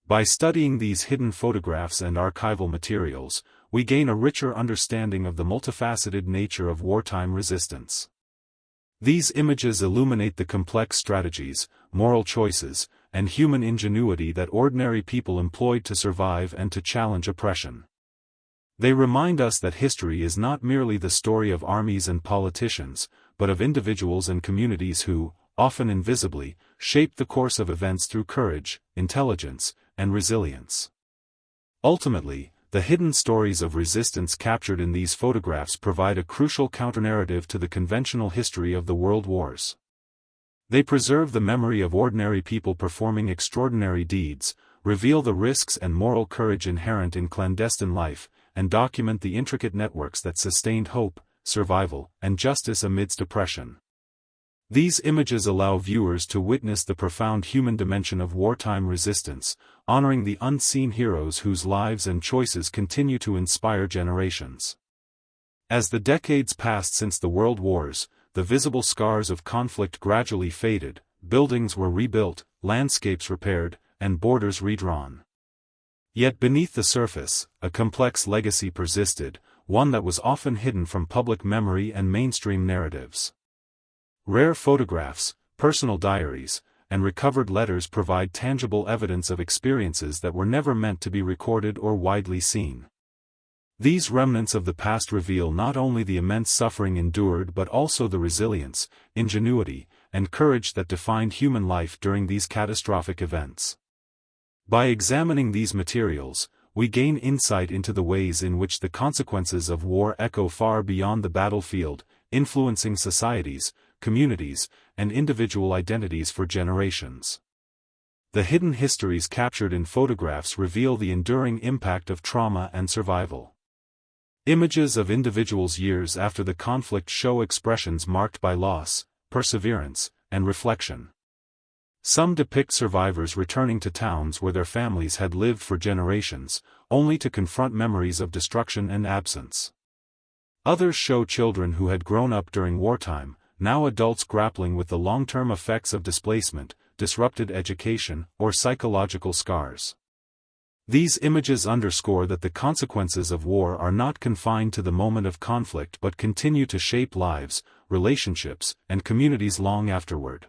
A: By studying these hidden photographs and archival materials, we gain a richer understanding of the multifaceted nature of wartime resistance. These images illuminate the complex strategies, moral choices, and human ingenuity that ordinary people employed to survive and to challenge oppression. They remind us that history is not merely the story of armies and politicians, but of individuals and communities who, often invisibly, shaped the course of events through courage, intelligence, and resilience. Ultimately, the hidden stories of resistance captured in these photographs provide a crucial counternarrative to the conventional history of the world wars. They preserve the memory of ordinary people performing extraordinary deeds, reveal the risks and moral courage inherent in clandestine life, and document the intricate networks that sustained hope, survival, and justice amidst oppression. These images allow viewers to witness the profound human dimension of wartime resistance, honoring the unseen heroes whose lives and choices continue to inspire generations. As the decades passed since the World Wars, the visible scars of conflict gradually faded, buildings were rebuilt, landscapes repaired, and borders redrawn. Yet beneath the surface, a complex legacy persisted, one that was often hidden from public memory and mainstream narratives. Rare photographs, personal diaries, and recovered letters provide tangible evidence of experiences that were never meant to be recorded or widely seen. These remnants of the past reveal not only the immense suffering endured but also the resilience, ingenuity, and courage that defined human life during these catastrophic events. By examining these materials, we gain insight into the ways in which the consequences of war echo far beyond the battlefield, influencing societies, communities, and individual identities for generations. The hidden histories captured in photographs reveal the enduring impact of trauma and survival. Images of individuals years after the conflict show expressions marked by loss, perseverance, and reflection. Some depict survivors returning to towns where their families had lived for generations, only to confront memories of destruction and absence. Others show children who had grown up during wartime, now adults grappling with the long-term effects of displacement, disrupted education, or psychological scars. These images underscore that the consequences of war are not confined to the moment of conflict but continue to shape lives, relationships, and communities long afterward.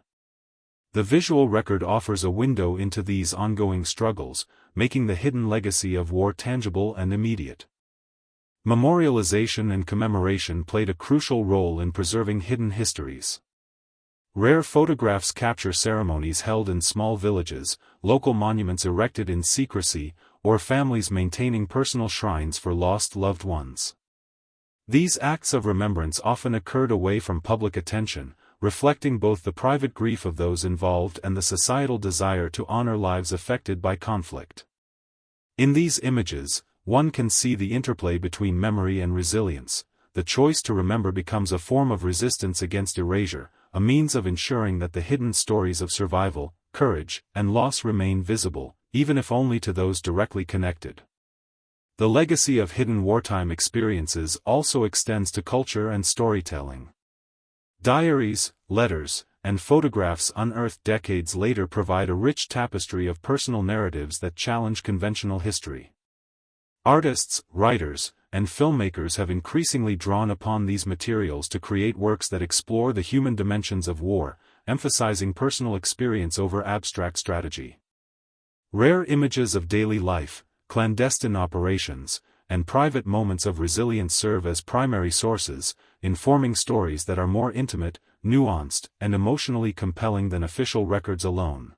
A: The visual record offers a window into these ongoing struggles, making the hidden legacy of war tangible and immediate. Memorialization and commemoration played a crucial role in preserving hidden histories. Rare photographs capture ceremonies held in small villages, local monuments erected in secrecy, or families maintaining personal shrines for lost loved ones. These acts of remembrance often occurred away from public attention, reflecting both the private grief of those involved and the societal desire to honor lives affected by conflict. In these images, one can see the interplay between memory and resilience. The choice to remember becomes a form of resistance against erasure, a means of ensuring that the hidden stories of survival, courage, and loss remain visible, even if only to those directly connected. The legacy of hidden wartime experiences also extends to culture and storytelling. Diaries, letters, and photographs unearthed decades later provide a rich tapestry of personal narratives that challenge conventional history. Artists, writers, and filmmakers have increasingly drawn upon these materials to create works that explore the human dimensions of war, emphasizing personal experience over abstract strategy. Rare images of daily life, clandestine operations, and private moments of resilience serve as primary sources, informing stories that are more intimate, nuanced, and emotionally compelling than official records alone.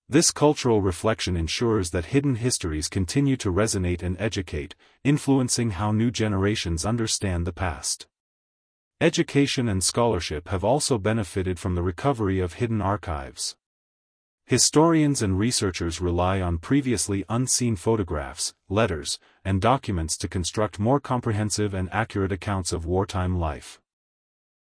A: This cultural reflection ensures that hidden histories continue to resonate and educate, influencing how new generations understand the past. Education and scholarship have also benefited from the recovery of hidden archives. Historians and researchers rely on previously unseen photographs, letters, and documents to construct more comprehensive and accurate accounts of wartime life.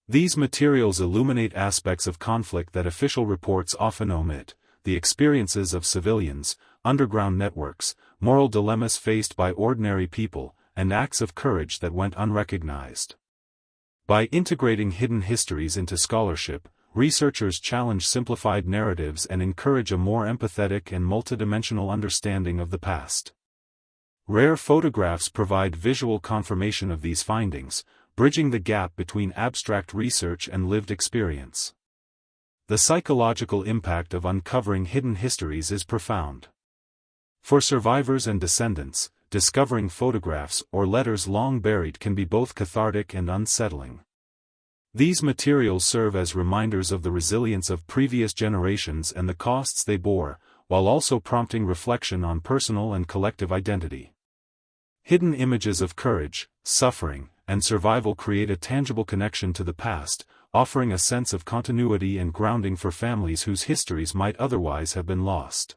A: These materials illuminate aspects of conflict that official reports often omit: the experiences of civilians, underground networks, moral dilemmas faced by ordinary people, and acts of courage that went unrecognized. By integrating hidden histories into scholarship, researchers challenge simplified narratives and encourage a more empathetic and multidimensional understanding of the past. Rare photographs provide visual confirmation of these findings, bridging the gap between abstract research and lived experience. The psychological impact of uncovering hidden histories is profound. For survivors and descendants, discovering photographs or letters long buried can be both cathartic and unsettling. These materials serve as reminders of the resilience of previous generations and the costs they bore, while also prompting reflection on personal and collective identity. Hidden images of courage, suffering, and survival create a tangible connection to the past, offering a sense of continuity and grounding for families whose histories might otherwise have been lost.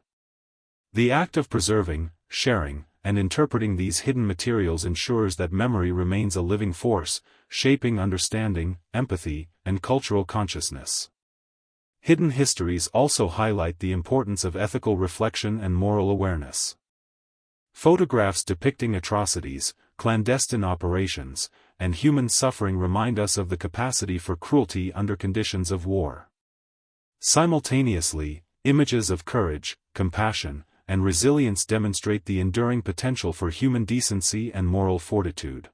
A: The act of preserving, sharing, and interpreting these hidden materials ensures that memory remains a living force, shaping understanding, empathy, and cultural consciousness. Hidden histories also highlight the importance of ethical reflection and moral awareness. Photographs depicting atrocities, clandestine operations, and human suffering remind us of the capacity for cruelty under conditions of war. Simultaneously, images of courage, compassion, and resilience demonstrate the enduring potential for human decency and moral fortitude.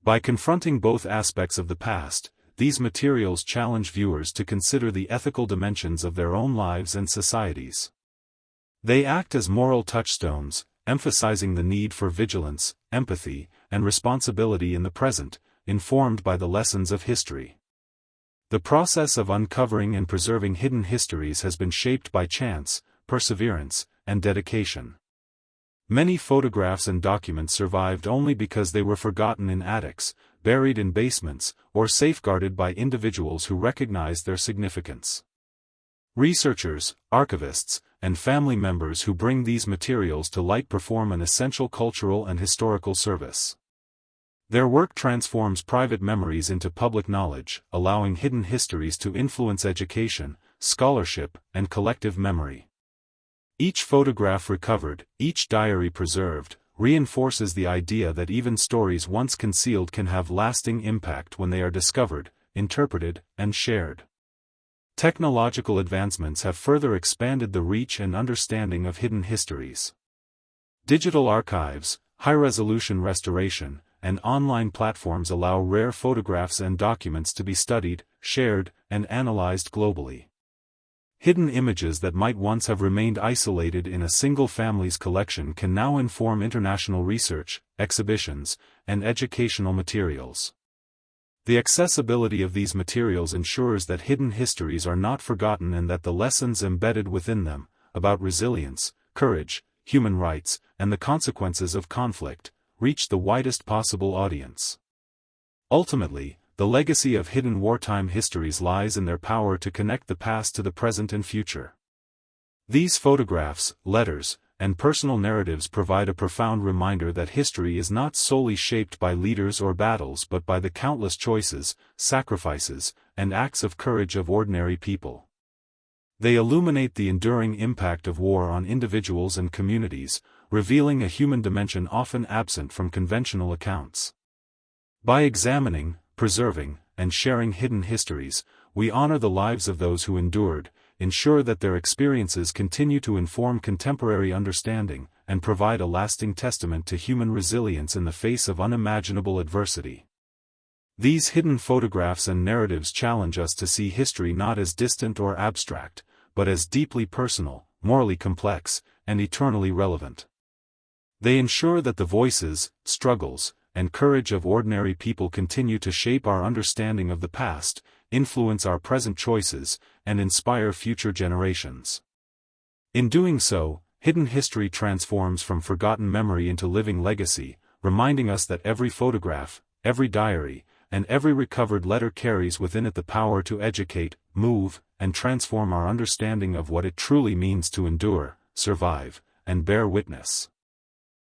A: By confronting both aspects of the past, these materials challenge viewers to consider the ethical dimensions of their own lives and societies. They act as moral touchstones, emphasizing the need for vigilance, empathy, and responsibility in the present, informed by the lessons of history. The process of uncovering and preserving hidden histories has been shaped by chance, perseverance, and dedication. Many photographs and documents survived only because they were forgotten in attics, buried in basements, or safeguarded by individuals who recognized their significance. Researchers, archivists, and family members who bring these materials to light perform an essential cultural and historical service. Their work transforms private memories into public knowledge, allowing hidden histories to influence education, scholarship, and collective memory. Each photograph recovered, each diary preserved, reinforces the idea that even stories once concealed can have lasting impact when they are discovered, interpreted, and shared. Technological advancements have further expanded the reach and understanding of hidden histories. Digital archives, high-resolution restoration, and online platforms allow rare photographs and documents to be studied, shared, and analyzed globally. Hidden images that might once have remained isolated in a single family's collection can now inform international research, exhibitions, and educational materials. The accessibility of these materials ensures that hidden histories are not forgotten and that the lessons embedded within them, about resilience, courage, human rights, and the consequences of conflict, reach the widest possible audience. Ultimately, the legacy of hidden wartime histories lies in their power to connect the past to the present and future. These photographs, letters, and personal narratives provide a profound reminder that history is not solely shaped by leaders or battles but by the countless choices, sacrifices, and acts of courage of ordinary people. They illuminate the enduring impact of war on individuals and communities, revealing a human dimension often absent from conventional accounts. By examining, preserving, and sharing hidden histories, we honor the lives of those who endured, ensure that their experiences continue to inform contemporary understanding, and provide a lasting testament to human resilience in the face of unimaginable adversity. These hidden photographs and narratives challenge us to see history not as distant or abstract, but as deeply personal, morally complex, and eternally relevant. They ensure that the voices, struggles, and courage of ordinary people continue to shape our understanding of the past, influence our present choices, and inspire future generations. In doing so, hidden history transforms from forgotten memory into living legacy, reminding us that every photograph, every diary, and every recovered letter carries within it the power to educate, move, and transform our understanding of what it truly means to endure, survive, and bear witness.